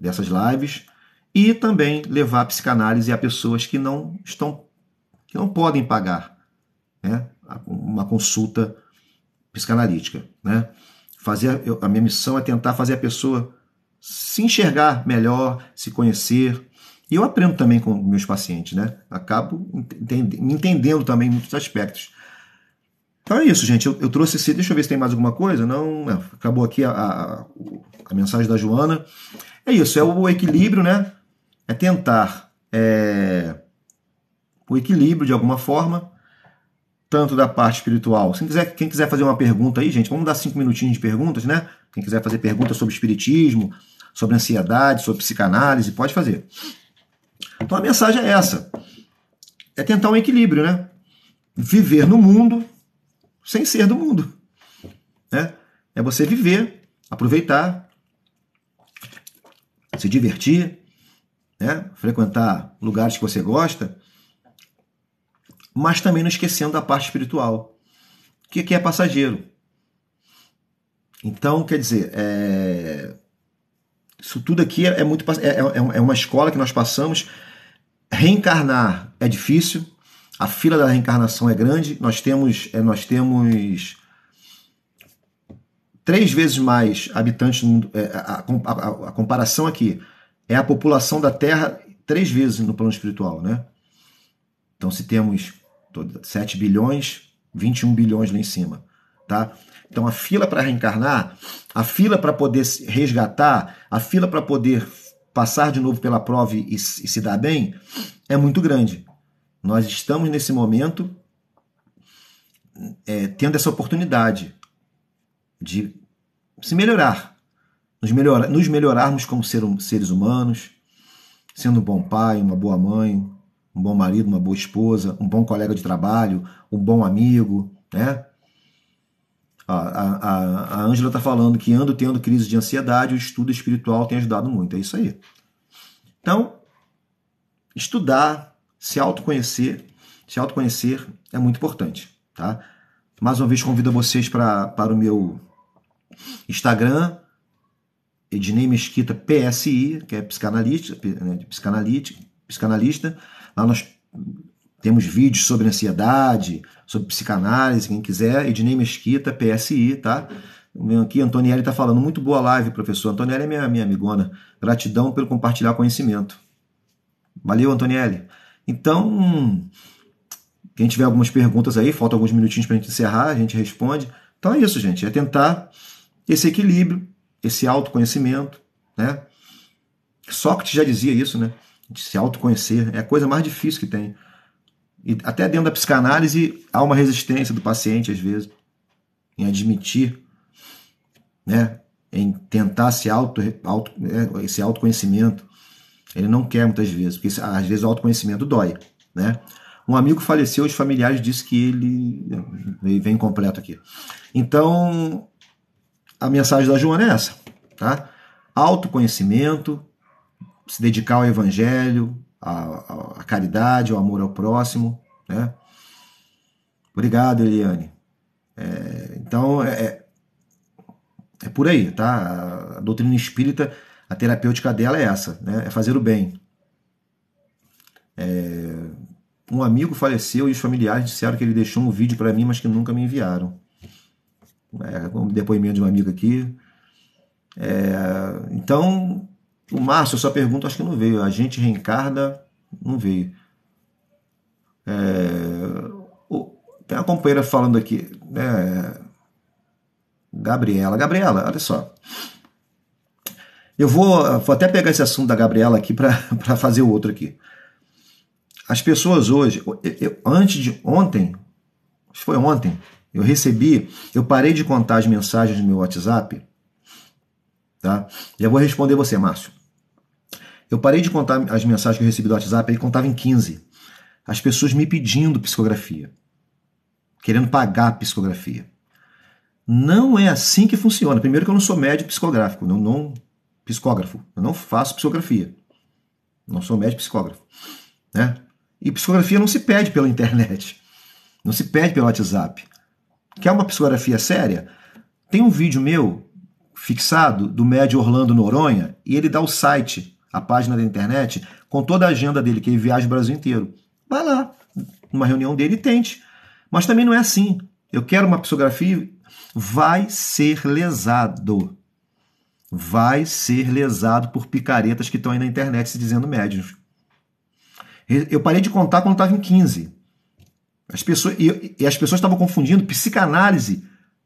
dessas lives e também levar a psicanálise a pessoas que não podem pagar, né, uma consulta psicanalítica, né? A minha missão é tentar fazer a pessoa se enxergar melhor, se conhecer. E eu aprendo também com meus pacientes, né? Acabo me entendendo também em muitos aspectos. Então é isso, gente. Eu trouxe esse... Deixa eu ver se tem mais alguma coisa. Não, acabou aqui a mensagem da Joana. É isso, é o equilíbrio, né? É tentar o equilíbrio de alguma forma, tanto da parte espiritual. Quem quiser fazer uma pergunta aí, gente, vamos dar 5 minutinhos de perguntas, né? Quem quiser fazer perguntas sobre espiritismo, sobre ansiedade, sobre psicanálise, pode fazer. Então a mensagem é essa. É tentar um equilíbrio, né? Viver no mundo sem ser do mundo, né? É você viver, aproveitar, se divertir, né? Frequentar lugares que você gosta, mas também não esquecendo da parte espiritual, que é passageiro. Então, quer dizer, isso tudo aqui é uma escola que nós passamos. Reencarnar é difícil, a fila da reencarnação é grande, nós temos 3 vezes mais habitantes no mundo. A comparação aqui é a população da Terra 3 vezes no plano espiritual, né? Então, se temos 7 bilhões, 21 bilhões lá em cima, tá? Então, a fila para reencarnar, a fila para poder resgatar, a fila para poder passar de novo pela prova e se dar bem, é muito grande. Nós estamos, nesse momento, tendo essa oportunidade de se melhorar, nos melhorarmos como seres humanos, sendo um bom pai, uma boa mãe, um bom marido, uma boa esposa, um bom colega de trabalho, um bom amigo, né? A Ângela está falando que ando tendo crise de ansiedade, o estudo espiritual tem ajudado muito. É isso aí. Então, estudar, se autoconhecer é muito importante, tá? Mais uma vez convido vocês para o meu Instagram, Ednei Mesquita PSI, que é psicanalista. Lá nós temos vídeos sobre ansiedade, sobre psicanálise, quem quiser, Ednei Mesquita PSI, tá? Aqui, Antonielli está falando, muito boa live, professor. Antonielli é minha amigona. Gratidão pelo compartilhar conhecimento. Valeu, Antonielli. Então, quem tiver algumas perguntas aí, falta alguns minutinhos para a gente encerrar, a gente responde. Então é isso, gente. É tentar esse equilíbrio, esse autoconhecimento, né? Sócrates já dizia isso, né? Se autoconhecer é a coisa mais difícil que tem. E até dentro da psicanálise há uma resistência do paciente, às vezes, em admitir, né? Em tentar esse autoconhecimento. Ele não quer muitas vezes, porque às vezes o autoconhecimento dói, né? Um amigo faleceu, os familiares disseram que ele vem completo aqui. Então, a mensagem da Joana é essa, tá? Autoconhecimento, se dedicar ao evangelho, à caridade, ao amor ao próximo, né? Obrigado, Eliane. Então, é por aí, tá? A doutrina espírita, a terapêutica dela é essa, né? É fazer o bem. Um amigo faleceu e os familiares disseram que ele deixou um vídeo para mim, mas que nunca me enviaram. Um depoimento de um amigo aqui. Então, o Márcio, a sua pergunta acho que não veio. A gente reencarna, não veio. Tem uma companheira falando aqui, Gabriela, olha só. Eu vou até pegar esse assunto da Gabriela aqui para fazer o outro aqui. As pessoas hoje, antes de ontem, acho que foi ontem, eu parei de contar as mensagens no meu WhatsApp, tá? Já vou responder você, Márcio. Eu parei de contar as mensagens que eu recebi do WhatsApp e contava em 15. As pessoas me pedindo psicografia, querendo pagar a psicografia. Não é assim que funciona. Primeiro que eu não sou médico psicográfico, psicógrafo. Eu não faço psicografia. Não sou médico psicógrafo, né? E psicografia não se pede pela internet. Não se pede pelo WhatsApp. Quer uma psicografia séria? Tem um vídeo meu fixado do médium Orlando Noronha e ele dá o site, a página da internet, com toda a agenda dele, que ele viaja o Brasil inteiro. Vai lá, numa reunião dele e tente. Mas também não é assim. Eu quero uma psicografia, vai ser lesado. Vai ser lesado por picaretas que estão aí na internet se dizendo médiuns. Eu parei de contar quando estava em 15. As pessoas estavam confundindo psicanálise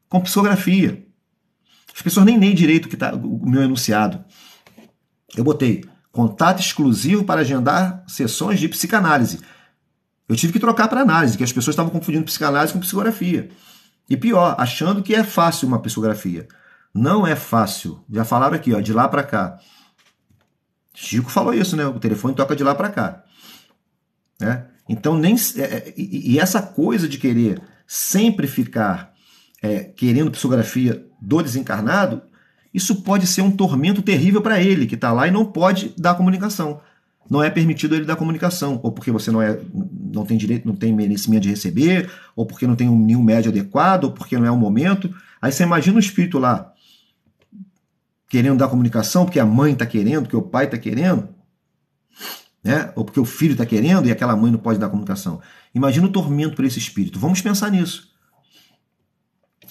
com psicografia. As pessoas nem leem direito o meu enunciado. Eu botei contato exclusivo para agendar sessões de psicanálise. Eu tive que trocar para análise, que as pessoas estavam confundindo psicanálise com psicografia. E pior, achando que é fácil uma psicografia. Não é fácil. Já falaram aqui, ó, de lá para cá. Chico falou isso, né? O telefone toca de lá para cá. Né? Então, e essa coisa de querer sempre ficar querendo psicografia do desencarnado, isso pode ser um tormento terrível para ele, que está lá e não pode dar comunicação. Não é permitido ele dar comunicação, ou porque você não não tem direito, não tem merecimento de receber, ou porque não tem nenhum médio adequado, ou porque não é o momento. Aí você imagina o espírito lá querendo dar comunicação, porque a mãe está querendo, porque o pai está querendo, né? Ou porque o filho está querendo e aquela mãe não pode dar comunicação. Imagina o tormento para esse espírito. Vamos pensar nisso.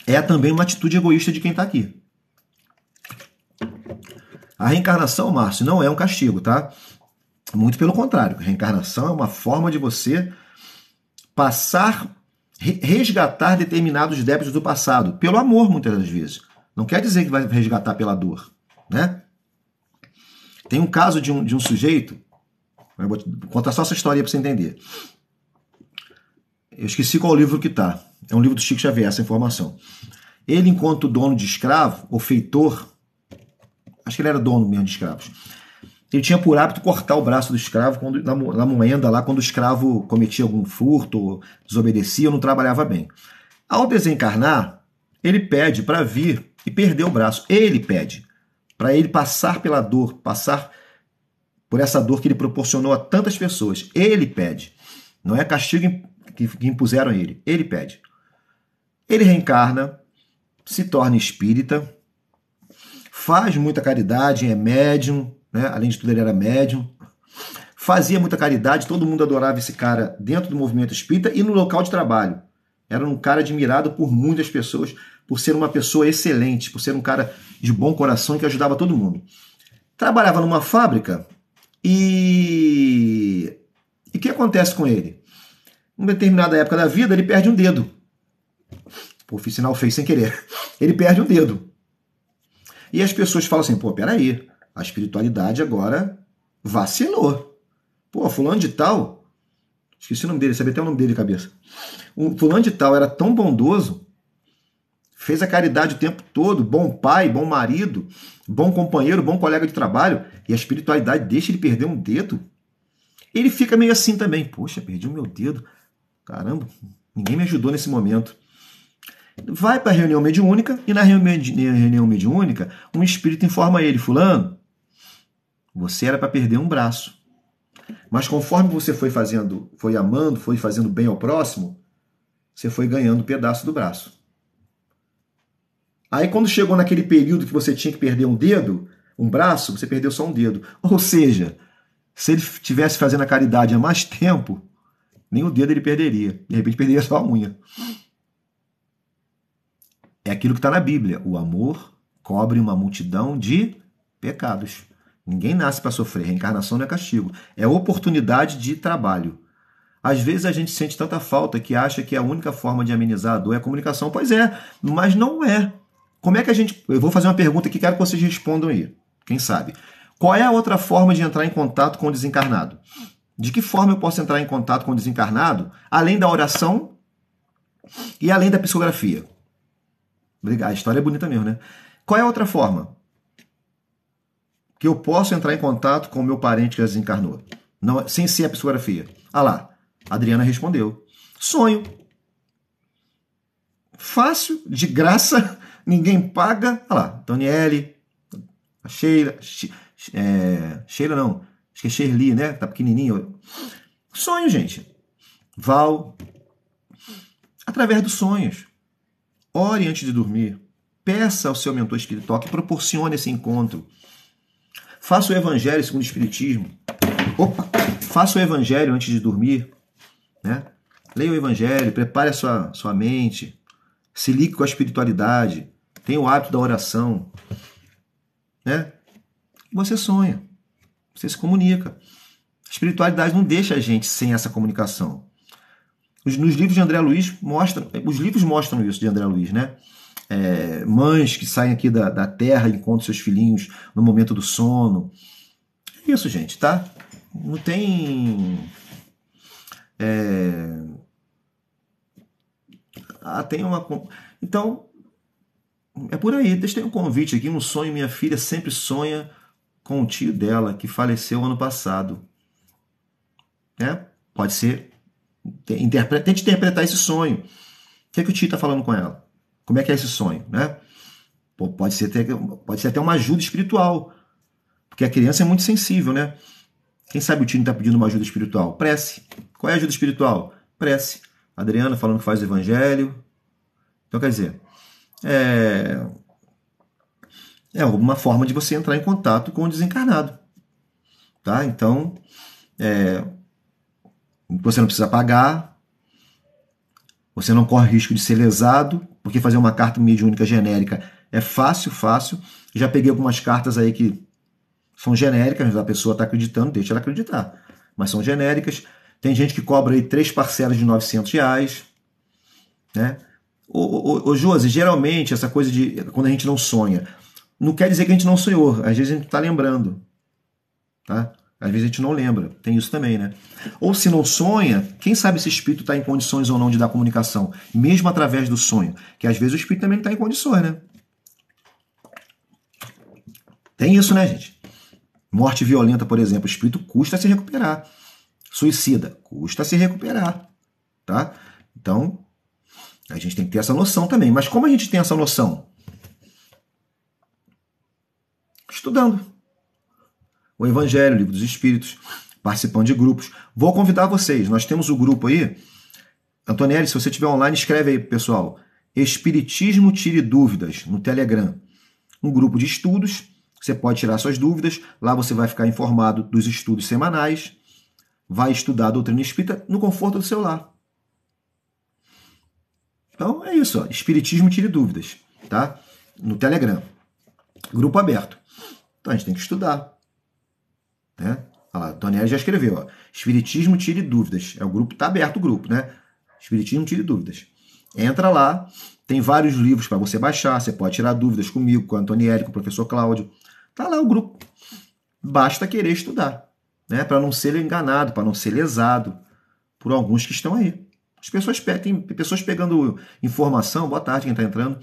É também uma atitude egoísta de quem está aqui. A reencarnação, Márcio, não é um castigo, tá? Muito pelo contrário. A reencarnação é uma forma de você passar, resgatar determinados débitos do passado. Pelo amor, muitas das vezes. Não quer dizer que vai resgatar pela dor, né? Tem um caso de um sujeito, eu vou contar só essa história para você entender. Eu esqueci qual livro que tá. É um livro do Chico Xavier, essa informação. Ele, enquanto dono de escravo, ou feitor, acho que ele era dono mesmo de escravos, ele tinha por hábito cortar o braço do escravo quando, na moenda lá, quando o escravo cometia algum furto, ou desobedecia, ou não trabalhava bem. Ao desencarnar, ele pede para vir e perder o braço. Ele pede para ele passar pela dor, passar por essa dor que ele proporcionou a tantas pessoas. Ele pede. Não é castigo que impuseram a ele. Ele pede. Ele reencarna, se torna espírita, faz muita caridade, é médium, né? Além de tudo ele era médium, fazia muita caridade, todo mundo adorava esse cara dentro do movimento espírita e no local de trabalho. Era um cara admirado por muitas pessoas, por ser uma pessoa excelente, por ser um cara de bom coração que ajudava todo mundo. Trabalhava numa fábrica e o que acontece com ele? Em uma determinada época da vida, ele perde um dedo. Pô, o sinal fez sem querer. Ele perde um dedo. E as pessoas falam assim, pô, peraí, a espiritualidade agora vacilou. Pô, fulano de tal, esqueci o nome dele, sabia até o nome dele de cabeça. O fulano de tal era tão bondoso, fez a caridade o tempo todo, bom pai, bom marido, bom companheiro, bom colega de trabalho, e a espiritualidade deixa ele perder um dedo. Ele fica meio assim também. Poxa, perdi o meu dedo. Caramba, ninguém me ajudou nesse momento. Vai para a reunião mediúnica e na reunião mediúnica um espírito informa ele, fulano, você era para perder um braço. Mas conforme você foi fazendo, foi amando, foi fazendo bem ao próximo, você foi ganhando um pedaço do braço. Aí quando chegou naquele período que você tinha que perder um dedo, um braço, você perdeu só um dedo. Ou seja, se ele estivesse fazendo a caridade há mais tempo, nem o dedo ele perderia. De repente perderia só a unha. É aquilo que está na Bíblia. O amor cobre uma multidão de pecados. Ninguém nasce para sofrer. Reencarnação não é castigo. É oportunidade de trabalho. Às vezes a gente sente tanta falta que acha que a única forma de amenizar a dor é a comunicação. Pois é, mas não é. Como é que a gente... Eu vou fazer uma pergunta aqui, quero que vocês respondam aí. Quem sabe? Qual é a outra forma de entrar em contato com o desencarnado? De que forma eu posso entrar em contato com o desencarnado, além da oração e além da psicografia? A história é bonita mesmo, né? Qual é a outra forma que eu posso entrar em contato com o meu parente que já desencarnou? Não, sem ser a psicografia. Ah lá, a Adriana respondeu. Sonho. Fácil, de graça, ninguém paga. Ah lá, Daniele, a Sheila, Sheila não, acho que é Shirley, né? Tá pequenininho. Sonho, gente. Val. Através dos sonhos. Ore antes de dormir. Peça ao seu mentor espiritual que proporcione esse encontro. Faça o evangelho segundo o espiritismo. Faça o evangelho antes de dormir. Né? Leia o evangelho, prepare a sua mente. Se ligue com a espiritualidade. Tenha o hábito da oração. Né? E você sonha. Você se comunica. A espiritualidade não deixa a gente sem essa comunicação. Nos livros de André Luiz mostram, os livros mostram isso de André Luiz, né? Mães que saem aqui da terra e encontram seus filhinhos no momento do sono. É isso, gente, tá? Não tem... tem uma... Então, é por aí. Deixa eu ter um convite aqui, um sonho. Minha filha sempre sonha com o tio dela, que faleceu ano passado. Pode ser... Tente interpretar esse sonho. O que é que o tio está falando com ela? Como é que é esse sonho? Né? Pode ser até uma ajuda espiritual. Porque a criança é muito sensível, né? Quem sabe o tio está pedindo uma ajuda espiritual? Prece. Qual é a ajuda espiritual? Prece. Adriana falando que faz o evangelho. Então, quer dizer, é uma forma de você entrar em contato com o desencarnado. Tá? Então, você não precisa pagar, você não corre risco de ser lesado, porque fazer uma carta mediúnica genérica é fácil. Já peguei algumas cartas aí que são genéricas, a pessoa está acreditando, deixa ela acreditar. Mas são genéricas. Tem gente que cobra aí 3 parcelas de R$900, né? Ô Josi, geralmente essa coisa de quando a gente não sonha, não quer dizer que a gente não sonhou, às vezes a gente está lembrando, tá? Às vezes a gente não lembra, tem isso também, né? Ou se não sonha, quem sabe esse espírito está em condições ou não de dar comunicação, mesmo através do sonho, que às vezes o espírito também não está em condições, né? Tem isso, né, gente? Morte violenta, por exemplo, o espírito custa se recuperar. Suicida, custa se recuperar, tá? Então, a gente tem que ter essa noção também. Mas como a gente tem essa noção? Estudando o Evangelho, o Livro dos Espíritos, participando de grupos. Vou convidar vocês, nós temos o grupo aí. Antonelli, se você estiver online, escreve aí, pessoal. Espiritismo Tire Dúvidas, no Telegram. Um grupo de estudos, você pode tirar suas dúvidas, lá você vai ficar informado dos estudos semanais, vai estudar a doutrina espírita no conforto do seu lar. Então é isso, ó. Espiritismo Tire Dúvidas, tá? No Telegram. Grupo aberto. Então a gente tem que estudar. Né? Olha lá, a Tonelli já escreveu, ó. Espiritismo Tire Dúvidas. É o grupo, tá aberto o grupo, né? Espiritismo Tire Dúvidas. Entra lá, tem vários livros para você baixar, você pode tirar dúvidas comigo, com a Antonielli, com o professor Cláudio. Tá lá o grupo. Basta querer estudar, né? Para não ser enganado, para não ser lesado por alguns que estão aí. Tem pessoas pegando informação, boa tarde quem está entrando,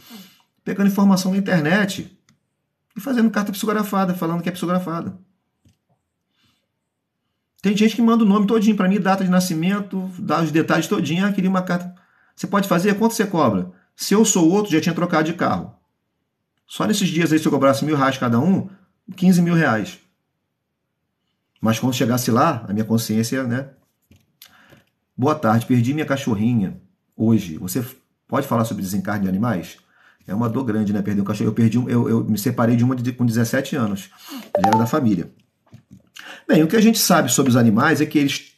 pegando informação na internet e fazendo carta psicografada, falando que é psicografada. Tem gente que manda o nome todinho para mim, data de nascimento, dá os detalhes todinho, queria uma carta. Você pode fazer? Quanto você cobra? Se eu sou outro, já tinha trocado de carro. Só nesses dias aí, se eu cobrasse R$1.000 cada um, R$15.000. Mas quando chegasse lá, a minha consciência, né? Boa tarde, perdi minha cachorrinha hoje. Você pode falar sobre desencarne de animais? É uma dor grande, né? Perder um cachorro. Eu me separei de uma com 17 anos. Ela era da família. Bem, o que a gente sabe sobre os animais é que eles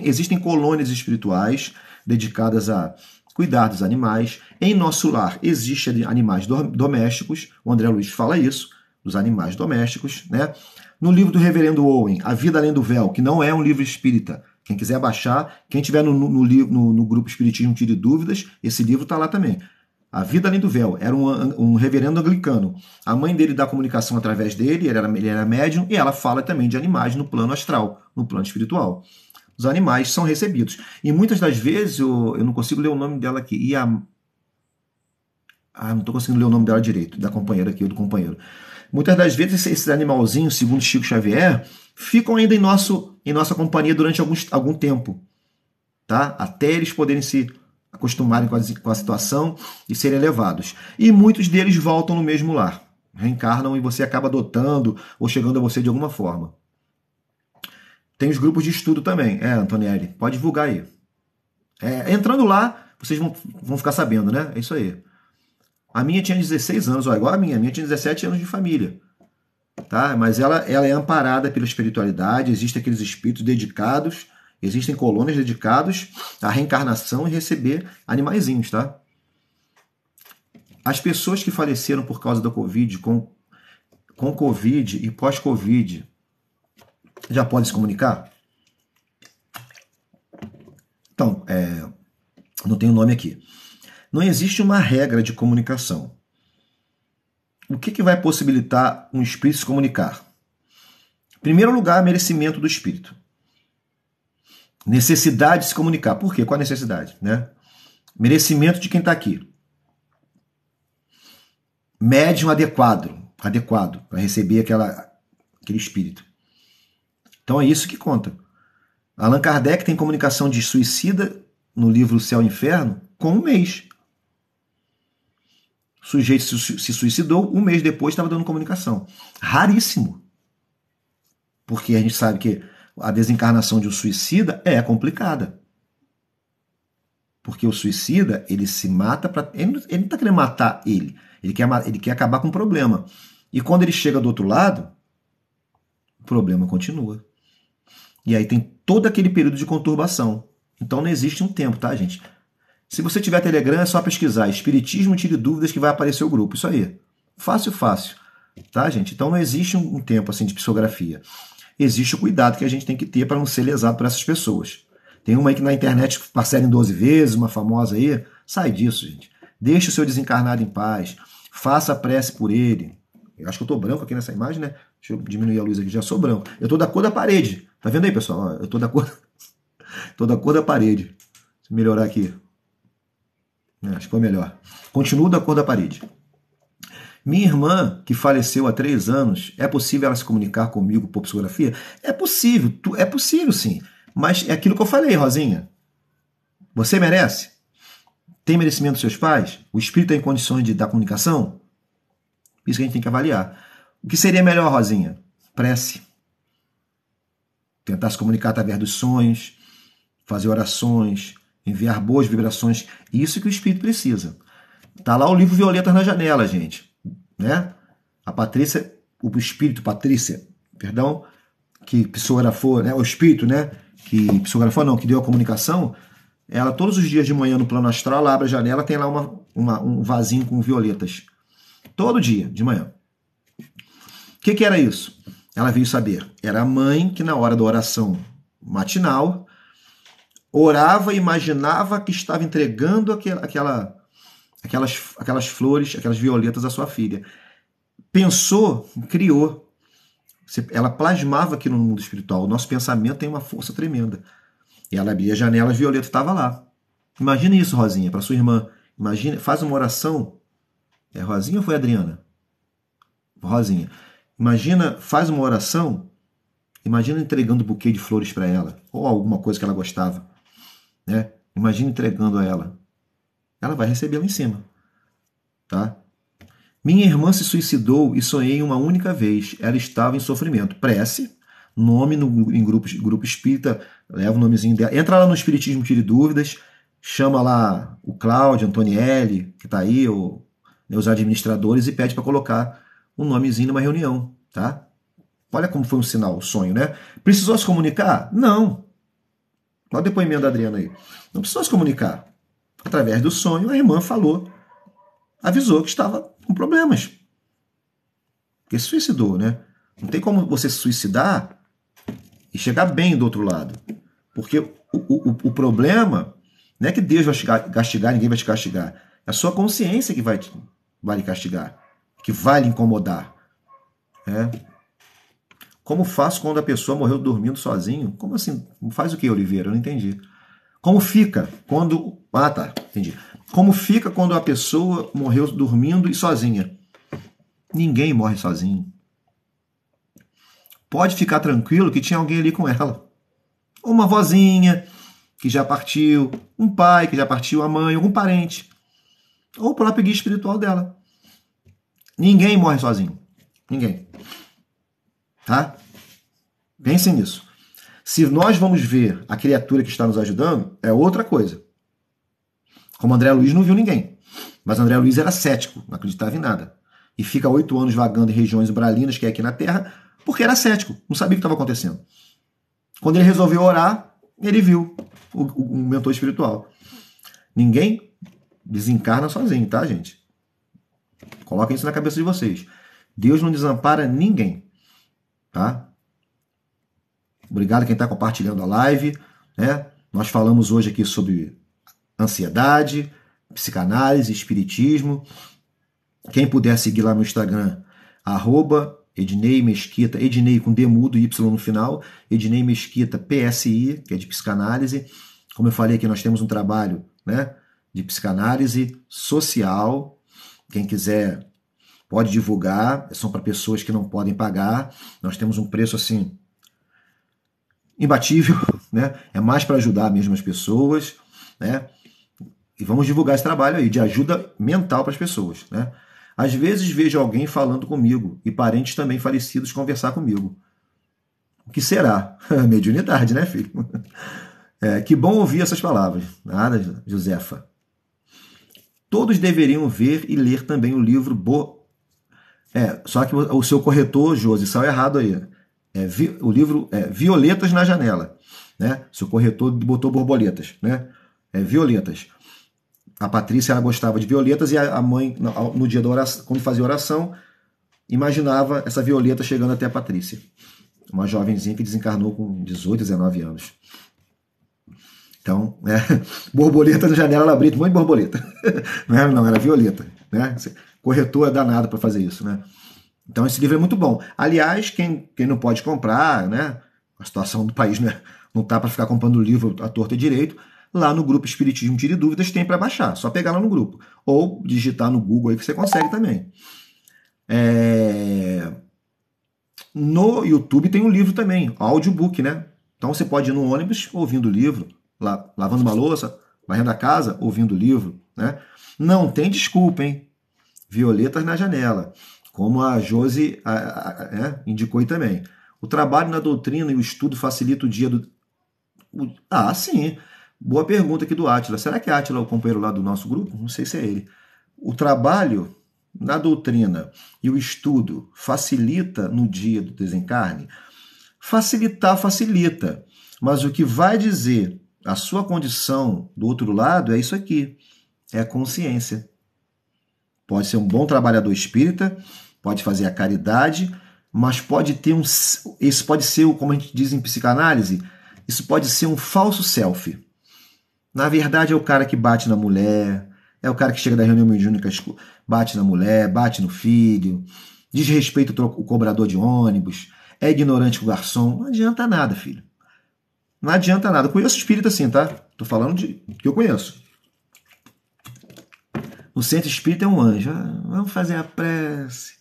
existem colônias espirituais dedicadas a cuidar dos animais. Em nosso lar existem animais domésticos. O André Luiz fala isso, dos animais domésticos, né? No livro do Reverendo Owen, A Vida Além do Véu, que não é um livro espírita. Quem quiser baixar, quem tiver no grupo Espiritismo Tire Dúvidas, esse livro está lá também. A Vida Além do Véu. Era um reverendo anglicano. A mãe dele dá comunicação através dele, ele era médium, e ela fala também de animais no plano astral, no plano espiritual. Os animais são recebidos. E muitas das vezes, eu não consigo ler o nome dela aqui, não estou conseguindo ler o nome dela direito, da companheira aqui, ou do companheiro. Muitas das vezes, esses animalzinhos, segundo Chico Xavier, ficam ainda em nossa companhia durante algum tempo, tá? Até eles poderem se acostumarem com a situação e serem levados. E muitos deles voltam no mesmo lar, reencarnam e você acaba adotando ou chegando a você de alguma forma. Tem os grupos de estudo também. Antonielli, pode divulgar aí. Entrando lá, vocês vão ficar sabendo, né? É isso aí. A minha tinha 16 anos, igual a minha tinha 17 anos de família. Tá? Mas ela é amparada pela espiritualidade, existem aqueles espíritos dedicados, existem colônias dedicadas à reencarnação e receber animaizinhos, tá? As pessoas que faleceram por causa da Covid, com Covid e pós-Covid, já podem se comunicar? Então, não tem o nome aqui. Não existe uma regra de comunicação. O que vai possibilitar um espírito se comunicar? Em primeiro lugar, merecimento do espírito. Necessidade de se comunicar. Por quê? Qual a necessidade? Né? Merecimento de quem está aqui. Médium adequado para receber aquele espírito. Então é isso que conta. Allan Kardec tem comunicação de suicida no livro Céu e Inferno com 1 mês. O sujeito se suicidou, 1 mês depois estava dando comunicação. Raríssimo. Porque a gente sabe que a desencarnação de um suicida é complicada. Porque o suicida, ele se mata para... Ele não está querendo matar ele. Ele quer acabar com o problema. E quando ele chega do outro lado, o problema continua. E aí tem todo aquele período de conturbação. Então não existe um tempo, tá, gente? Se você tiver Telegram, é só pesquisar Espiritismo Tire Dúvidas que vai aparecer o grupo. Isso aí. Fácil, fácil. Tá, gente? Então não existe um tempo assim de psicografia. Existe o cuidado que a gente tem que ter para não ser lesado por essas pessoas. Tem uma aí que na internet parcela em 12 vezes, uma famosa aí. Sai disso, gente. Deixe o seu desencarnado em paz. Faça a prece por ele. Eu acho que eu tô branco aqui nessa imagem, né? Deixa eu diminuir a luz aqui, já sou branco. Eu tô da cor da parede. Tá vendo aí, pessoal? Eu tô da cor, tô da cor da parede. Deixa eu melhorar aqui. Acho que ficou melhor. Continuo da cor da parede. Minha irmã, que faleceu há 3 anos, é possível ela se comunicar comigo por psicografia? É possível sim. Mas é aquilo que eu falei, Rosinha. Você merece? Tem merecimento dos seus pais? O espírito tem condições de dar comunicação? Isso que a gente tem que avaliar. O que seria melhor, Rosinha? Prece. Tentar se comunicar através dos sonhos, fazer orações, enviar boas vibrações. Isso que o espírito precisa. Tá lá o livro Violetas na Janela, gente. Né? A Patrícia, o espírito Patrícia, perdão, que psicografou, né? O espírito, né? Que psicografou, não, que deu a comunicação, ela todos os dias de manhã no plano astral, ela abre a janela, tem lá um vasinho com violetas. Todo dia, de manhã. O que era isso? Ela veio saber. Era a mãe que na hora da oração matinal orava e imaginava que estava entregando aquelas flores, aquelas violetas à sua filha. Pensou, criou. Ela plasmava aquilo no mundo espiritual. O nosso pensamento tem uma força tremenda. E ela abria a janela, a violeta estava lá. Imagina isso, Rosinha, para sua irmã. Imagina, faz uma oração. É Rosinha ou foi a Adriana? Rosinha. Imagina, faz uma oração. Imagina entregando um buquê de flores para ela. Ou alguma coisa que ela gostava. Né? Imagina entregando a ela. Ela vai receber lá em cima. Tá? Minha irmã se suicidou e sonhei uma única vez. Ela estava em sofrimento. Prece, nome em grupo espírita, leva o nomezinho dela. Entra lá no Espiritismo Tire Dúvidas, chama lá o Cláudio, Antonielli, que está aí, os administradores, e pede para colocar um nomezinho numa reunião. Tá? Olha como foi um sinal, o sonho, né? Precisou se comunicar? Não. Olha o depoimento da Adriana aí. Não precisou se comunicar. Através do sonho, a irmã falou, avisou que estava com problemas. Porque se suicidou, né? Não tem como você se suicidar e chegar bem do outro lado. Porque o problema não é que Deus vai te castigar, ninguém vai te castigar. É a sua consciência que vai lhe castigar, que vai lhe incomodar. É. Como faço quando a pessoa morreu dormindo sozinho? Como assim? Faz o que, Oliveira? Eu não entendi. Como fica quando... Ah, tá. Entendi. Como fica quando a pessoa morreu dormindo e sozinha? Ninguém morre sozinho. Pode ficar tranquilo que tinha alguém ali com ela. Uma vozinha que já partiu, um pai que já partiu, a mãe, algum parente. Ou o próprio guia espiritual dela. Ninguém morre sozinho. Ninguém. Tá? Pensem nisso. Se nós vamos ver a criatura que está nos ajudando, é outra coisa. Como André Luiz não viu ninguém. Mas André Luiz era cético, não acreditava em nada. E fica 8 anos vagando em regiões umbralinas, que é aqui na Terra, porque era cético, não sabia o que estava acontecendo. Quando ele resolveu orar, ele viu o mentor espiritual. Ninguém desencarna sozinho, tá, gente? Coloquem isso na cabeça de vocês. Deus não desampara ninguém. Tá? Obrigado a quem está compartilhando a live. Né? Nós falamos hoje aqui sobre ansiedade, psicanálise, espiritismo. Quem puder seguir lá no Instagram, @Ednei Mesquita, Ednei com D mudo e Y no final, Ednei Mesquita PSI, que é de psicanálise. Como eu falei aqui, nós temos um trabalho, né, de psicanálise social. Quem quiser pode divulgar, são para pessoas que não podem pagar. Nós temos um preço assim imbatível, né? É mais para ajudar mesmo as pessoas, né? E vamos divulgar esse trabalho aí de ajuda mental para as pessoas, né? Às vezes vejo alguém falando comigo e parentes também falecidos conversar comigo. O que será? Mediunidade, né, filho? Que bom ouvir essas palavras. Nada, Josefa. Todos deveriam ver e ler também o livro só que o seu corretor, Josi, saiu errado aí. O livro é Violetas na Janela. Né? Seu corretor botou borboletas. Né? Violetas. A Patrícia, ela gostava de violetas e a mãe, no dia da oração, quando fazia oração, imaginava essa violeta chegando até a Patrícia. Uma jovenzinha que desencarnou com 18, 19 anos. Então, borboleta na janela, ela abriu um monte de borboleta. Não era violeta. Né? Corretor é danado para fazer isso. Né? Então, esse livro é muito bom. Aliás, quem não pode comprar, né? A situação do país não tá para ficar comprando o livro à torta e direito, lá no grupo Espiritismo Tire Dúvidas tem para baixar. Só pegar lá no grupo. Ou digitar no Google aí que você consegue também. No YouTube tem um livro também, audiobook, né? Então você pode ir no ônibus ouvindo o livro, lavando uma louça, varrendo a casa, ouvindo o livro, né? Não tem desculpa, hein? Violetas na Janela, como a Josi indicou aí também. O trabalho na doutrina e o estudo facilita o dia do... sim. Boa pergunta aqui do Átila. Será que Átila é o companheiro lá do nosso grupo? Não sei se é ele. O trabalho na doutrina e o estudo facilita no dia do desencarne? Facilitar, facilita. Mas o que vai dizer a sua condição do outro lado é isso aqui. É a consciência. Pode ser um bom trabalhador espírita, pode fazer a caridade, mas pode ter isso pode ser, como a gente diz em psicanálise, isso pode ser um falso self. Na verdade, é o cara que bate na mulher, é o cara que chega da reunião mediúnica, bate na mulher, bate no filho, desrespeita o cobrador de ônibus, é ignorante com o garçom. Não adianta nada, filho. Não adianta nada. Eu conheço espírita assim, tá? Tô falando de que eu conheço. O centro espírita é um anjo. Vamos fazer a prece.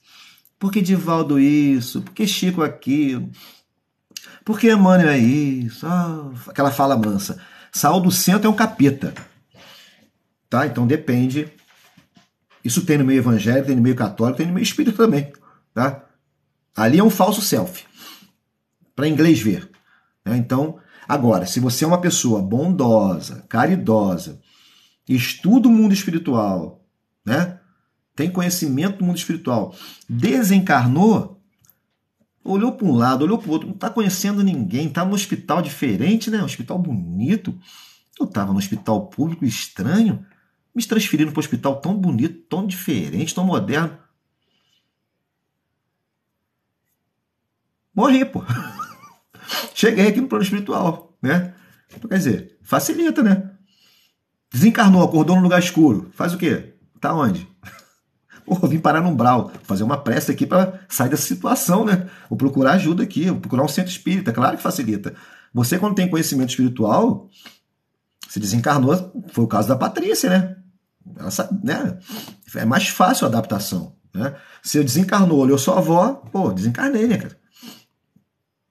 Por que Divaldo isso? Por que Chico aquilo? Por que Emmanuel é isso? Aquela fala mansa. Saul do centro é um capeta. Tá? Então depende. Isso tem no meio evangélico, tem no meio católico, tem no meio espírita também. Tá? Ali é um falso self. Para inglês ver. Então, agora, se você é uma pessoa bondosa, caridosa, estuda o mundo espiritual, né? Tem conhecimento do mundo espiritual, desencarnou, olhou para um lado, olhou para o outro, não está conhecendo ninguém, está num hospital diferente, né? Um hospital bonito. Eu estava no hospital público estranho, me transferindo para um hospital tão bonito, tão diferente, tão moderno. Morri, pô. Cheguei aqui no plano espiritual, né? Então, quer dizer, facilita, né? Desencarnou, acordou num lugar escuro. Faz o quê? Tá onde? Pô, vim parar num umbral, fazer uma prece aqui para sair dessa situação, né? Vou procurar ajuda aqui, vou procurar um centro espírita, claro que facilita. Você, quando tem conhecimento espiritual, se desencarnou, foi o caso da Patrícia, né? Ela, né? É mais fácil a adaptação, né? Se eu desencarnou, olhou sua avó, pô, desencarnei, né, cara?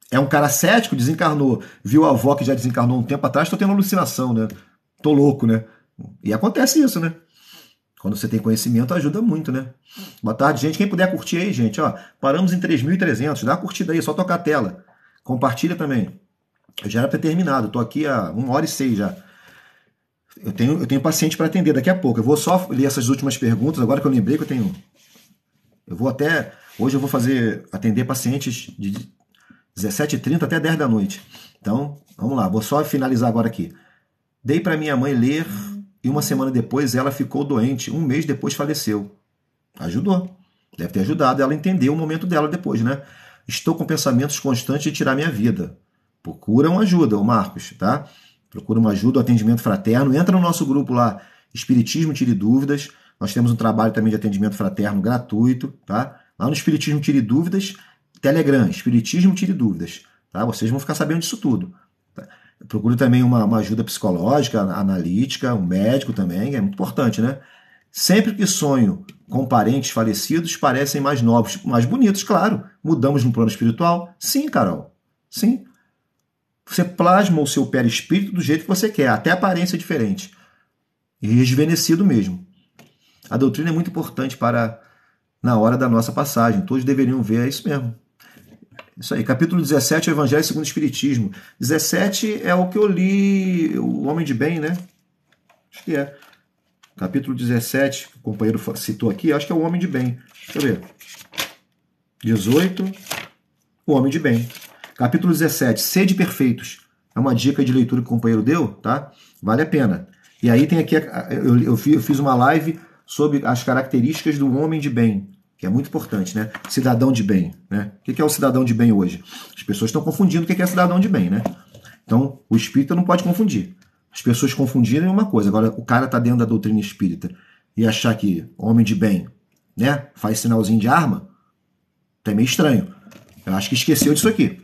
É um cara cético, desencarnou, viu a avó que já desencarnou um tempo atrás, tô tendo alucinação, né? Tô louco, né? E acontece isso, né? Quando você tem conhecimento, ajuda muito, né? Boa tarde, gente. Quem puder curtir aí, gente, ó. Paramos em 3.300. Dá uma curtida aí, só tocar a tela. Compartilha também. Eu já era pra ter terminado. Tô aqui há 1h06 já. Eu tenho paciente para atender daqui a pouco. Eu vou só ler essas últimas perguntas, agora que eu lembrei que eu tenho... Hoje eu vou atender pacientes de 17h30 até 10 da noite. Então, vamos lá. Vou só finalizar agora aqui. Dei para minha mãe ler... E uma semana depois ela ficou doente, 1 mês depois faleceu. Ajudou. Deve ter ajudado ela a entender o momento dela depois, né? Estou com pensamentos constantes de tirar minha vida. Procura uma ajuda, o Marcos, tá? Procura uma ajuda, um atendimento fraterno. Entra no nosso grupo lá, Espiritismo Tire Dúvidas. Nós temos um trabalho também de atendimento fraterno gratuito, tá? Lá no Espiritismo Tire Dúvidas, Telegram, Espiritismo Tire Dúvidas, tá? Vocês vão ficar sabendo disso tudo. Tá? Procure também uma ajuda psicológica, analítica, um médico também, é muito importante, né? Sempre que sonho com parentes falecidos, parecem mais novos, mais bonitos, claro. Mudamos no plano espiritual? Sim, Carol. Sim. Você plasma o seu perispírito do jeito que você quer, até a aparência é diferente. E rejuvenescido mesmo. A doutrina é muito importante na hora da nossa passagem. Todos deveriam ver, é isso mesmo. Isso aí, capítulo 17, o Evangelho segundo o Espiritismo. 17 é o que eu li, o Homem de Bem, né? Acho que é. Capítulo 17, que o companheiro citou aqui, acho que é o Homem de Bem. Deixa eu ver. 18, o Homem de Bem. Capítulo 17, Sede Perfeitos. É uma dica de leitura que o companheiro deu, tá? Vale a pena. E aí tem aqui, eu fiz uma live sobre as características do homem de bem, que é muito importante, né? Cidadão de bem, né? O que é o cidadão de bem hoje? As pessoas estão confundindo o que é cidadão de bem, né? Então, o espírita não pode confundir. As pessoas confundirem uma coisa. Agora, o cara tá dentro da doutrina espírita e achar que homem de bem, né, faz sinalzinho de arma, é meio estranho. Eu acho que esqueceu disso aqui.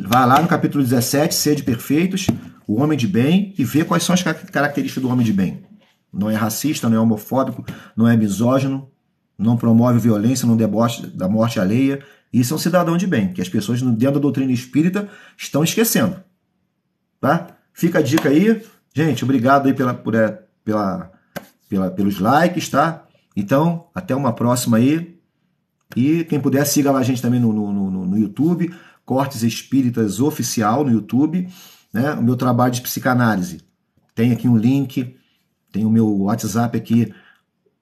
Vai lá no capítulo 17, Sede Perfeitos, o homem de bem, e vê quais são as características do homem de bem. Não é racista, não é homofóbico, não é misógino, não promove violência, não deboche da morte alheia. Isso é um cidadão de bem, que as pessoas dentro da doutrina espírita estão esquecendo. Tá? Fica a dica aí. Gente, obrigado aí pelos likes, tá? Então, até uma próxima aí. E quem puder, siga lá a gente também no YouTube, Cortes Espíritas Oficial no YouTube, né? O meu trabalho de psicanálise. Tem aqui um link, tem o meu WhatsApp aqui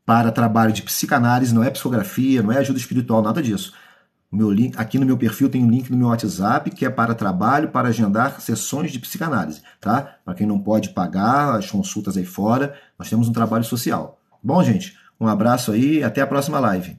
para trabalho de psicanálise, não é psicografia, não é ajuda espiritual, nada disso. O meu link, aqui no meu perfil tem um link no meu WhatsApp, que é para trabalho, para agendar sessões de psicanálise, tá? Para quem não pode pagar as consultas aí fora, nós temos um trabalho social. Bom, gente, um abraço aí e até a próxima live.